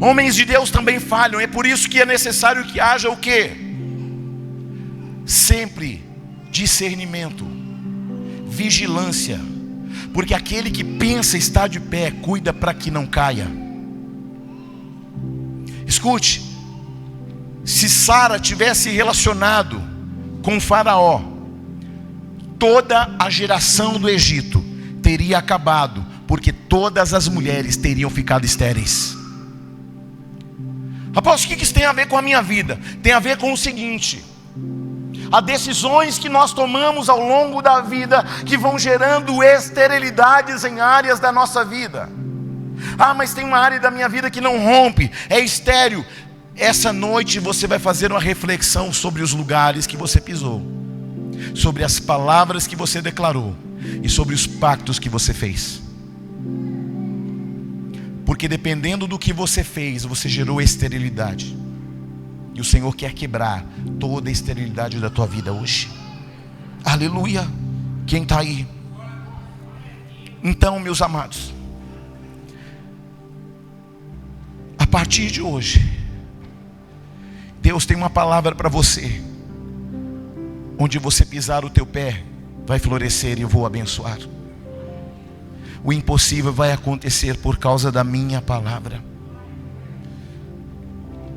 homens de Deus também falham. É por isso que é necessário que haja o quê? sempre discernimento, vigilância, porque aquele que pensa estar de pé, cuida para que não caia. Escute, se Sara tivesse relacionado com Faraó, toda a geração do Egito teria acabado, porque todas as mulheres teriam ficado estéreis. Apóstolo, o que isso tem a ver com a minha vida? Tem a ver com o seguinte: há decisões que nós tomamos ao longo da vida que vão gerando esterilidades em áreas da nossa vida. Ah, mas tem uma área da minha vida que não rompe, é estéril. Essa noite você vai fazer uma reflexão sobre os lugares que você pisou, sobre as palavras que você declarou e sobre os pactos que você fez. Porque dependendo do que você fez, você gerou esterilidade. E o Senhor quer quebrar toda a esterilidade da tua vida hoje. Aleluia. Quem está aí? Então, meus amados, a partir de hoje, Deus tem uma palavra para você. Onde você pisar o teu pé, vai florescer e eu vou abençoar. O impossível vai acontecer por causa da minha palavra.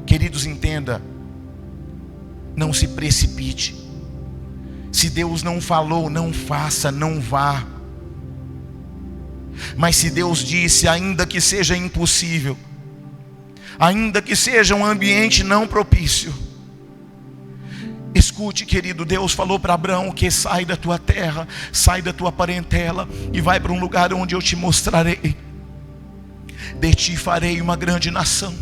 Queridos, entenda, não se precipite. Se Deus não falou, não faça, não vá. Mas se Deus disse, ainda que seja impossível, ainda que seja um ambiente não propício, escute, querido, Deus falou para Abraão que sai da tua terra, sai da tua parentela e vai para um lugar onde eu te mostrarei. De ti farei uma grande nação.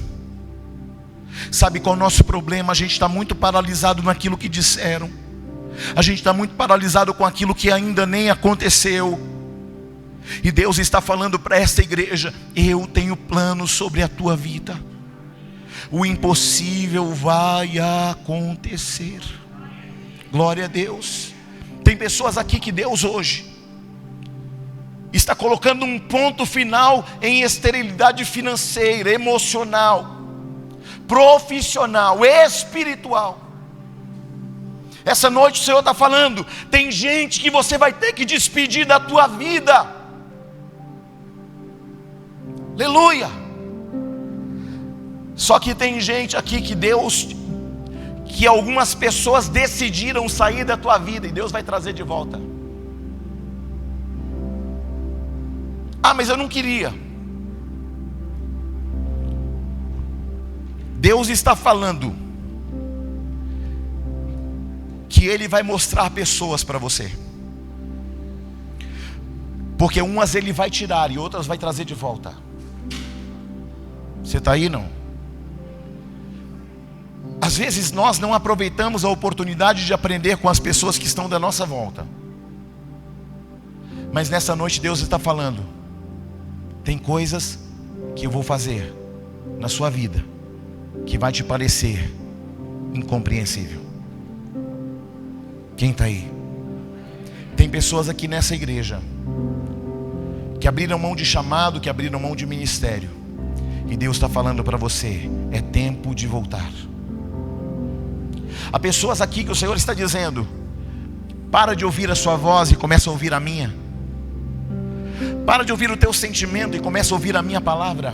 Sabe qual é o nosso problema? A gente está muito paralisado naquilo que disseram. A gente está muito paralisado com aquilo que ainda nem aconteceu. E Deus está falando para esta igreja: eu tenho planos sobre a tua vida. O impossível vai acontecer. Glória a Deus. Tem pessoas aqui que Deus hoje está colocando um ponto final em esterilidade financeira, emocional, profissional, espiritual. Essa noite o Senhor está falando: tem gente que você vai ter que despedir da tua vida. Aleluia. Só que tem gente aqui que algumas pessoas decidiram sair da tua vida e Deus vai trazer de volta. Ah, mas eu não queria. Deus está falando que Ele vai mostrar pessoas para você, porque umas Ele vai tirar e outras vai trazer de volta. Você está aí, não? Às vezes nós não aproveitamos a oportunidade de aprender com as pessoas que estão da nossa volta. Mas nessa noite Deus está falando: tem coisas que eu vou fazer na sua vida que vai te parecer incompreensível. Quem está aí? Tem pessoas aqui nessa igreja que abriram mão de chamado, que abriram mão de ministério, e Deus está falando para você: é tempo de voltar. Há pessoas aqui que o Senhor está dizendo: para de ouvir a sua voz e começa a ouvir a minha. Para de ouvir o teu sentimento e começa a ouvir a minha palavra.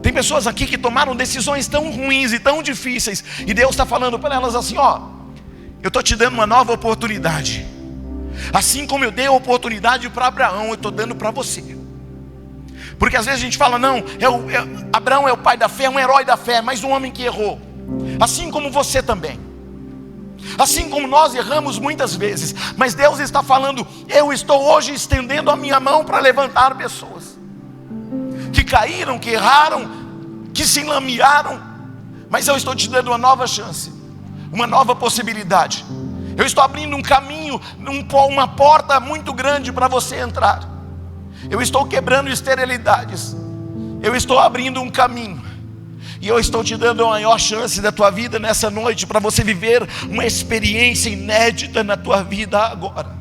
Tem pessoas aqui que tomaram decisões tão ruins e tão difíceis, e Deus está falando para elas assim: ó, eu estou te dando uma nova oportunidade. Assim como eu dei a oportunidade para Abraão, eu estou dando para você. Porque às vezes a gente fala: não, Abraão é o pai da fé, é um herói da fé, mas um homem que errou. Assim como você também. Assim como nós erramos muitas vezes. Mas Deus está falando: eu estou hoje estendendo a minha mão para levantar pessoas que caíram, que erraram, que se enlamearam. Mas eu estou te dando uma nova chance, uma nova possibilidade. Eu estou abrindo um caminho, uma porta muito grande para você entrar. Eu estou quebrando esterilidades. Eu estou abrindo um caminho. E eu estou te dando a maior chance da tua vida nessa noite, para você viver uma experiência inédita na tua vida agora.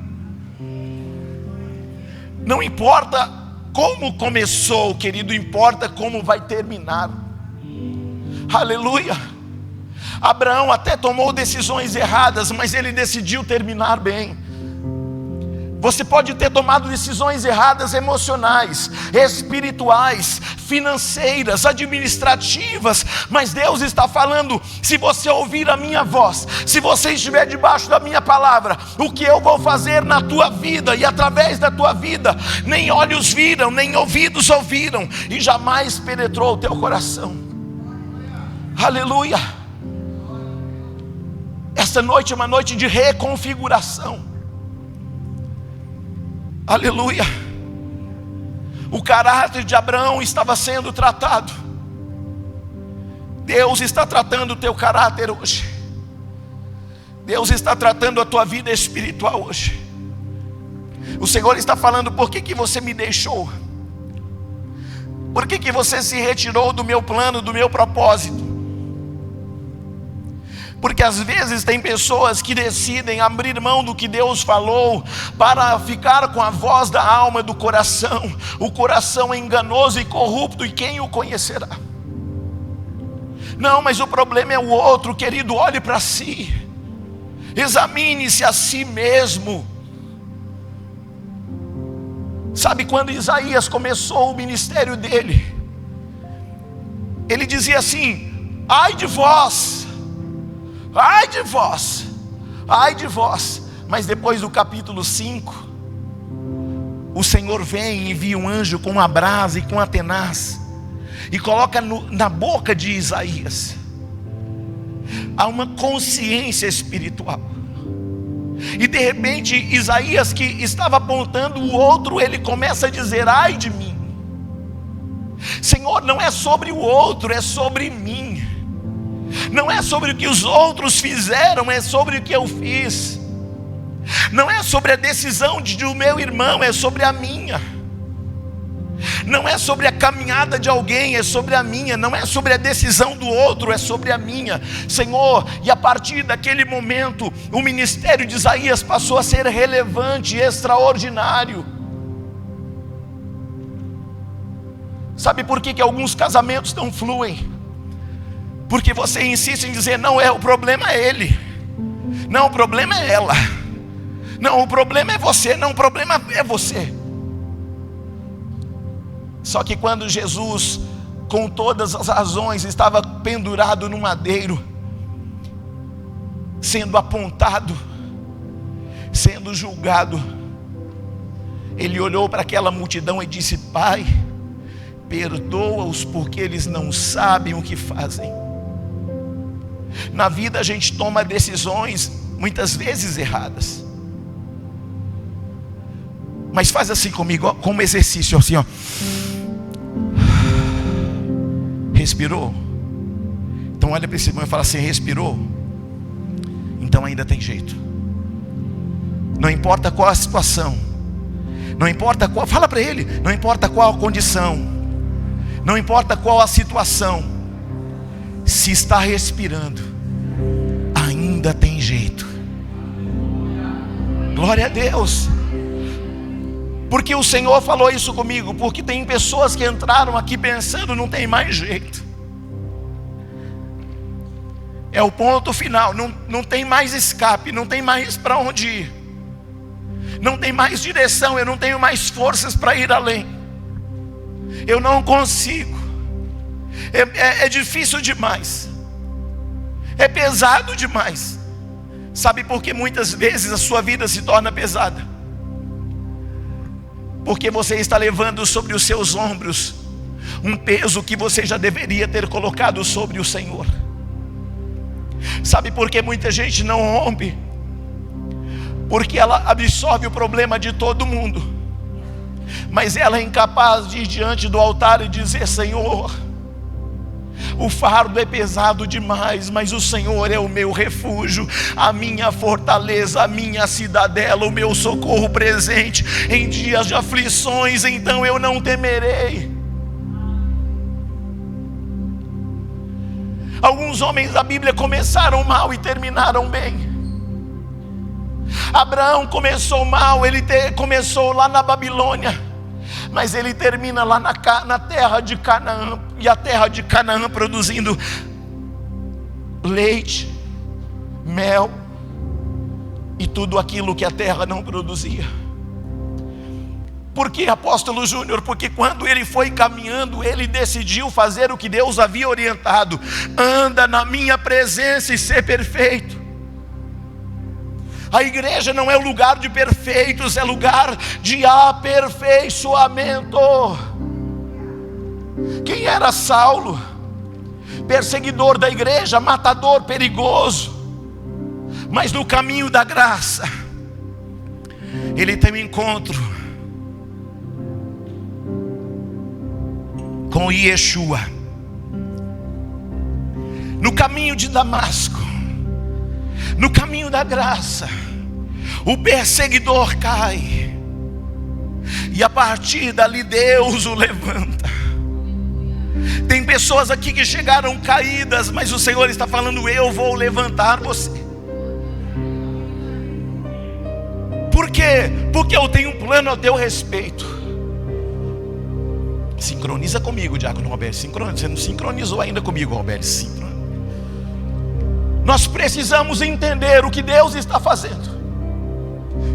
Não importa como começou, querido, importa como vai terminar. Aleluia. Abraão até tomou decisões erradas, mas ele decidiu terminar bem. Você pode ter tomado decisões erradas emocionais, espirituais, financeiras, administrativas, mas Deus está falando: se você ouvir a minha voz, se você estiver debaixo da minha palavra, o que eu vou fazer na tua vida e através da tua vida, nem olhos viram, nem ouvidos ouviram, e jamais penetrou o teu coração. Aleluia! Esta noite é uma noite de reconfiguração. Aleluia. O caráter de Abraão estava sendo tratado. Deus está tratando o teu caráter hoje. Deus está tratando a tua vida espiritual hoje. O Senhor está falando: por que você me deixou? Por que você se retirou do meu plano, do meu propósito? Porque às vezes tem pessoas que decidem abrir mão do que Deus falou para ficar com a voz da alma, do coração. O coração é enganoso e corrupto, e quem o conhecerá? Não, mas o problema é o outro. Querido, olhe para si, examine-se a si mesmo. Sabe, quando Isaías começou o ministério dele, ele dizia assim: ai de vós, ai de vós, ai de vós. Mas depois do capítulo 5, o Senhor vem e envia um anjo com uma brasa e com a tenaz, e coloca na boca de Isaías há uma consciência espiritual. E de repente Isaías, que estava apontando o outro, ele começa a dizer: ai de mim. Senhor, não é sobre o outro, é sobre mim. Não é sobre o que os outros fizeram, é sobre o que eu fiz. Não é sobre a decisão do meu irmão, é sobre a minha. Não é sobre a caminhada de alguém, é sobre a minha. Não é sobre a decisão do outro, é sobre a minha, Senhor. E a partir daquele momento, o ministério de Isaías passou a ser relevante e extraordinário. Sabe por que alguns casamentos não fluem? Porque você insiste em dizer: não, o problema é ele, não, o problema é ela, não, o problema é você, não, o problema é você. Só que quando Jesus, com todas as razões, estava pendurado no madeiro, sendo apontado, sendo julgado, ele olhou para aquela multidão e disse: Pai, perdoa-os, porque eles não sabem o que fazem. Na vida a gente toma decisões muitas vezes erradas, mas faz assim comigo, ó, como exercício, assim, ó. Respirou? Então olha para esse irmão e fala assim: respirou? Então ainda tem jeito. Não importa qual a situação, não importa qual, fala para ele, não importa qual a condição, não importa qual a situação, se está respirando, ainda tem jeito. Glória a Deus. Porque o Senhor falou isso comigo. Porque tem pessoas que entraram aqui pensando: não tem mais jeito, é o ponto final, não tem mais escape, não tem mais para onde ir, não tem mais direção, eu não tenho mais forças para ir além, eu não consigo, é difícil demais, é pesado demais. Sabe por que muitas vezes a sua vida se torna pesada? Porque você está levando sobre os seus ombros um peso que você já deveria ter colocado sobre o Senhor. Sabe por que muita gente não rompe? Porque ela absorve o problema de todo mundo, mas ela é incapaz de ir diante do altar e dizer: Senhor, o fardo é pesado demais, mas o Senhor é o meu refúgio, a minha fortaleza, a minha cidadela, o meu socorro presente em dias de aflições, então eu não temerei. Alguns homens da Bíblia começaram mal e terminaram bem. Abraão começou mal, ele começou lá na Babilônia, mas ele termina lá na terra de Canaã, e a terra de Canaã produzindo leite, mel e tudo aquilo que a terra não produzia. Por que, apóstolo Júnior? Porque quando ele foi caminhando, ele decidiu fazer o que Deus havia orientado: anda na minha presença e ser perfeito. A igreja não é o lugar de perfeitos, é lugar de aperfeiçoamento. Quem era Saulo? Perseguidor da igreja, matador, perigoso. Mas no caminho da graça, ele tem um encontro com Yeshua. No caminho de Damasco, no caminho da graça, o perseguidor cai, e a partir dali Deus o levanta. Tem pessoas aqui que chegaram caídas, mas o Senhor está falando: eu vou levantar você. Por quê? Porque eu tenho um plano a teu respeito. Sincroniza comigo, diácono Roberto. Você não sincronizou ainda comigo, Roberto. Nós precisamos entender o que Deus está fazendo.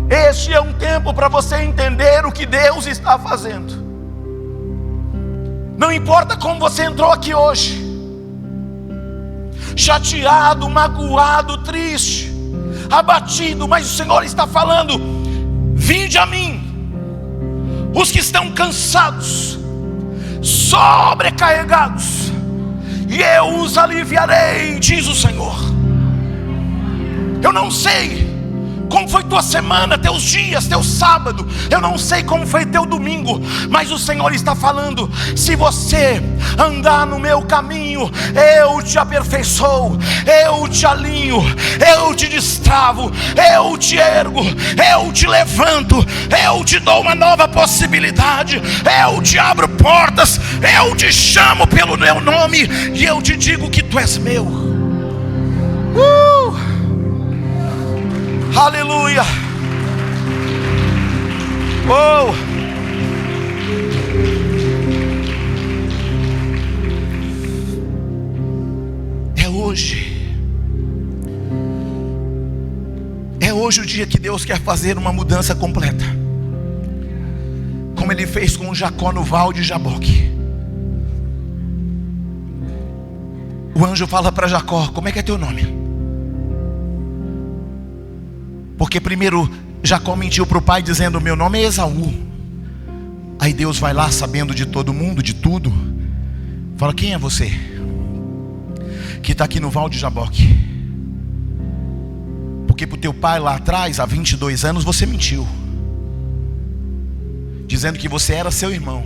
Este é um tempo para você entender o que Deus está fazendo. Não importa como você entrou aqui hoje, chateado, magoado, triste, abatido, mas o Senhor está falando: vinde a mim, os que estão cansados, sobrecarregados, e eu os aliviarei, diz o Senhor. Eu não sei como foi tua semana, teus dias, teu sábado, eu não sei como foi teu domingo, mas o Senhor está falando: se você andar no meu caminho, eu te aperfeiçoo, eu te alinho, eu te destravo, eu te ergo, eu te levanto, eu te dou uma nova possibilidade, eu te abro portas, eu te chamo pelo meu nome, e eu te digo que tu és meu. Aleluia. Oh. É hoje. É hoje o dia que Deus quer fazer uma mudança completa, como Ele fez com Jacó no Val de Jaboque. O anjo fala para Jacó: como é que é teu nome? Porque primeiro Jacó mentiu para o pai dizendo: meu nome é Esaú. Aí Deus vai lá, sabendo de todo mundo, de tudo, fala: quem é você que está aqui no Val de Jaboque? Porque para o teu pai lá atrás, há 22 anos, você mentiu, dizendo que você era seu irmão.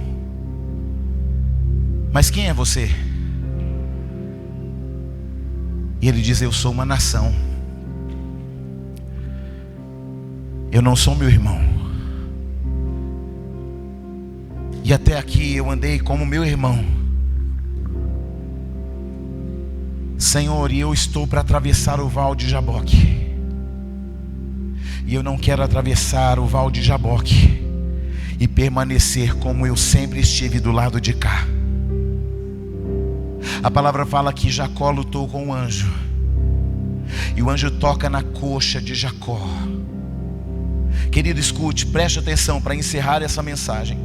Mas quem é você? E ele diz: eu sou uma nação. Eu não sou meu irmão. E até aqui eu andei como meu irmão. Senhor, e eu estou para atravessar o Val de Jaboque. E eu não quero atravessar o Val de Jaboque e permanecer como eu sempre estive do lado de cá. A palavra fala que Jacó lutou com o anjo, e o anjo toca na coxa de Jacó. Querido, escute, preste atenção para encerrar essa mensagem.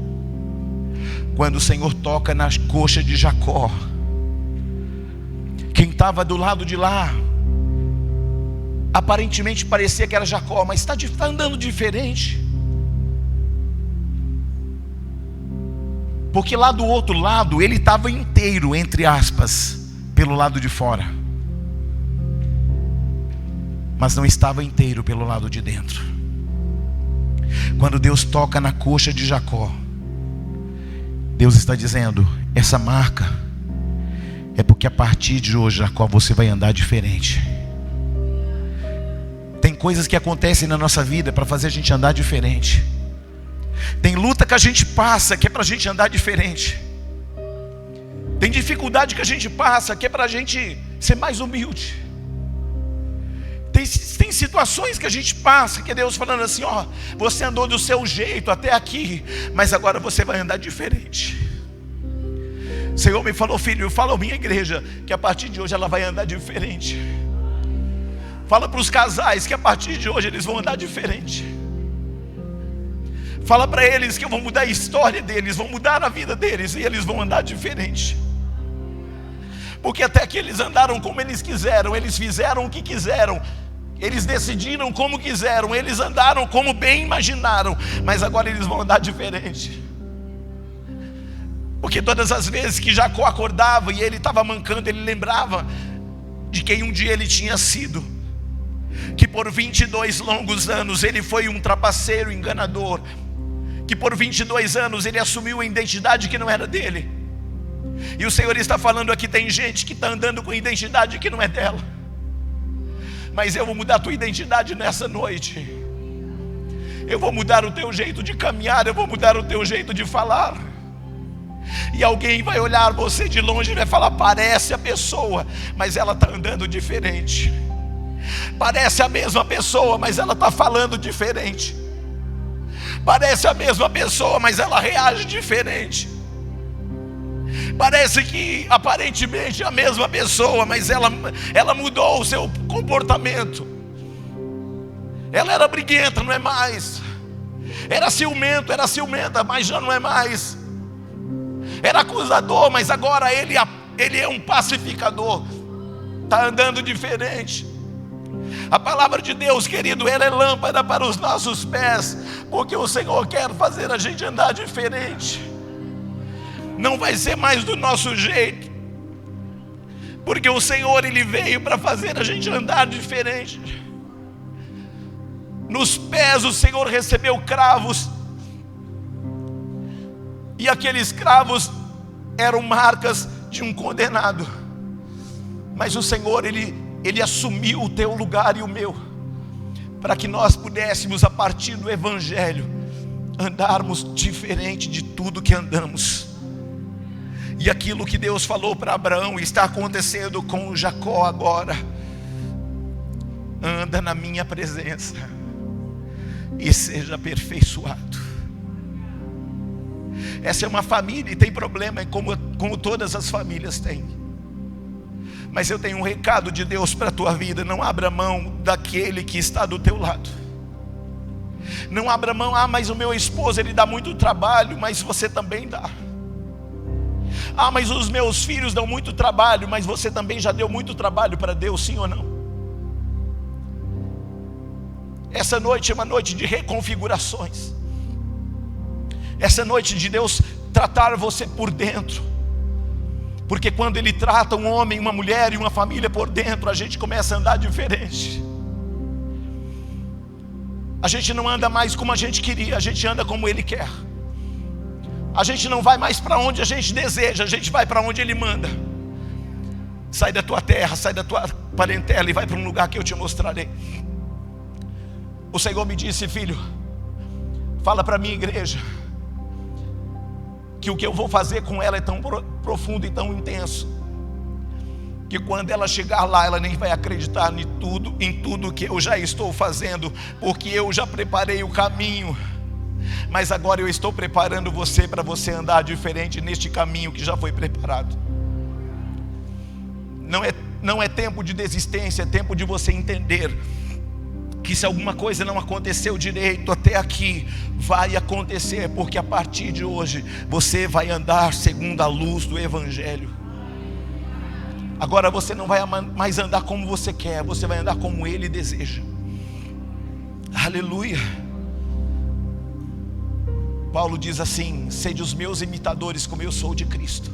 Quando o Senhor toca na coxa de Jacó, quem estava do lado de lá, aparentemente parecia que era Jacó, mas está andando diferente. Porque lá do outro lado, ele estava inteiro, entre aspas, pelo lado de fora, mas não estava inteiro pelo lado de dentro. Quando Deus toca na coxa de Jacó, Deus está dizendo: essa marca é porque a partir de hoje, Jacó, você vai andar diferente. Tem coisas que acontecem na nossa vida para fazer a gente andar diferente. Tem luta que a gente passa que é para a gente andar diferente. Tem dificuldade que a gente passa que é para a gente ser mais humilde. Tem situações que a gente passa que é Deus falando assim: ó, você andou do seu jeito até aqui, mas agora você vai andar diferente. Senhor me falou: filho, fala à minha igreja que a partir de hoje ela vai andar diferente. Fala para os casais que a partir de hoje eles vão andar diferente. Fala para eles que eu vou mudar a história deles, vou mudar a vida deles, e eles vão andar diferente. Porque até que eles andaram como eles quiseram, eles fizeram o que quiseram, eles decidiram como quiseram, eles andaram como bem imaginaram, mas agora eles vão andar diferente. Porque todas as vezes que Jacó acordava e ele estava mancando, ele lembrava de quem um dia ele tinha sido. Que por 22 longos anos ele foi um trapaceiro, enganador. Que por 22 anos ele assumiu a identidade que não era dele. E o Senhor está falando aqui: tem gente que está andando com identidade que não é dela. Mas eu vou mudar a tua identidade nessa noite. Eu vou mudar o teu jeito de caminhar, eu vou mudar o teu jeito de falar. E alguém vai olhar você de longe e vai falar: parece a pessoa, mas ela está andando diferente. Parece a mesma pessoa, mas ela está falando diferente. Parece a mesma pessoa, mas ela reage diferente. Parece que aparentemente é a mesma pessoa, mas ela mudou o seu comportamento. Ela era briguenta, não é mais. Era ciumenta, mas já não é mais. Era acusador, mas agora ele é um pacificador. Está andando diferente. A palavra de Deus, querido, ela é lâmpada para os nossos pés, porque o Senhor quer fazer a gente andar diferente. Não vai ser mais do nosso jeito, porque o Senhor, Ele veio para fazer a gente andar diferente. Nos pés o Senhor recebeu cravos, e aqueles cravos eram marcas de um condenado. Mas o Senhor, Ele assumiu o teu lugar e o meu, para que nós pudéssemos, a partir do Evangelho, andarmos diferente de tudo que andamos. E aquilo que Deus falou para Abraão está acontecendo com Jacó agora. Anda na minha presença e seja aperfeiçoado. Essa é uma família e tem problema, como todas as famílias têm. Mas eu tenho um recado de Deus para a tua vida: não abra mão daquele que está do teu lado. Não abra mão: mas o meu esposo, ele dá muito trabalho. Mas você também dá. Mas os meus filhos dão muito trabalho. Mas você também já deu muito trabalho para Deus, sim ou não? Essa noite é uma noite de reconfigurações. Essa noite de Deus tratar você por dentro. Porque quando Ele trata um homem, uma mulher e uma família por dentro, a gente começa a andar diferente. A gente não anda mais como a gente queria, a gente anda como Ele quer. A gente não vai mais para onde a gente deseja, a gente vai para onde Ele manda. Sai da tua terra, sai da tua parentela e vai para um lugar que eu te mostrarei. O Senhor me disse: filho, fala para a minha igreja que o que eu vou fazer com ela é tão profundo e tão intenso, que quando ela chegar lá, ela nem vai acreditar em tudo que eu já estou fazendo, porque eu já preparei o caminho. Mas agora eu estou preparando você para você andar diferente neste caminho que já foi preparado. Não é tempo de desistência, é tempo de você entender que se alguma coisa não aconteceu direito até aqui, vai acontecer, porque a partir de hoje você vai andar segundo a luz do Evangelho. Agora você não vai mais andar como você quer, você vai andar como Ele deseja. Aleluia. Paulo diz assim: sede os meus imitadores como eu sou de Cristo.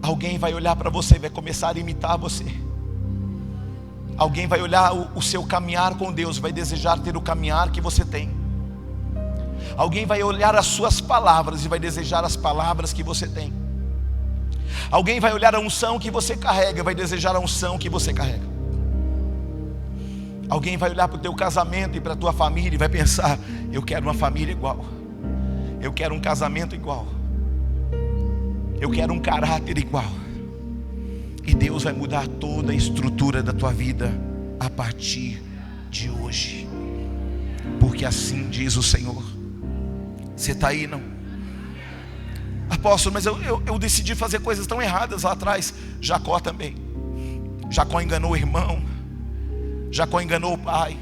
Alguém vai olhar para você e vai começar a imitar você. Alguém vai olhar o seu caminhar com Deus, vai desejar ter o caminhar que você tem. Alguém vai olhar as suas palavras e vai desejar as palavras que você tem. Alguém vai olhar a unção que você carrega e vai desejar a unção que você carrega. Alguém vai olhar para o teu casamento e para a tua família e vai pensar: eu quero uma família igual, eu quero um casamento igual, eu quero um caráter igual. E Deus vai mudar toda a estrutura da tua vida a partir de hoje, porque assim diz o Senhor. Você está aí, não? A Apóstolo, mas eu decidi fazer coisas tão erradas lá atrás. Jacó também. Jacó enganou o irmão, Jacó enganou o pai.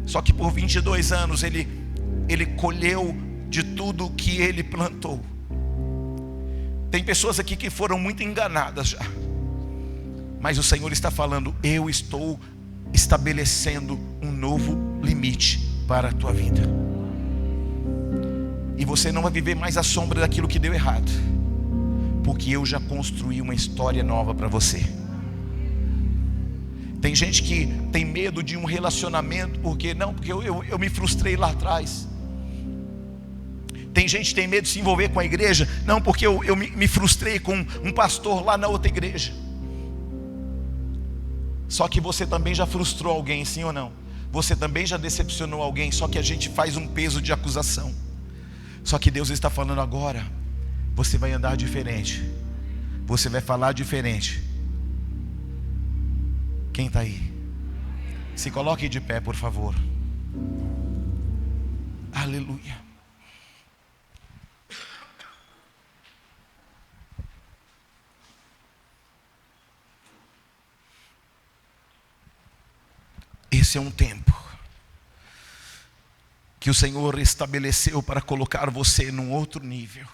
Só que por 22 anos ele colheu de tudo que ele plantou. Tem pessoas aqui que foram muito enganadas já, mas o Senhor está falando: eu estou estabelecendo um novo limite para a tua vida. E você não vai viver mais à sombra daquilo que deu errado, porque eu já construí uma história nova para você. Tem gente que tem medo de um relacionamento, porque eu me frustrei lá atrás. Tem gente que tem medo de se envolver com a igreja, não, porque eu me frustrei com um pastor lá na outra igreja. Só que você também já frustrou alguém, sim ou não? Você também já decepcionou alguém, só que a gente faz um peso de acusação. Só que Deus está falando agora: você vai andar diferente, você vai falar diferente. Quem está aí? Se coloque de pé, por favor. Aleluia. Esse é um tempo que o Senhor estabeleceu para colocar você num outro nível.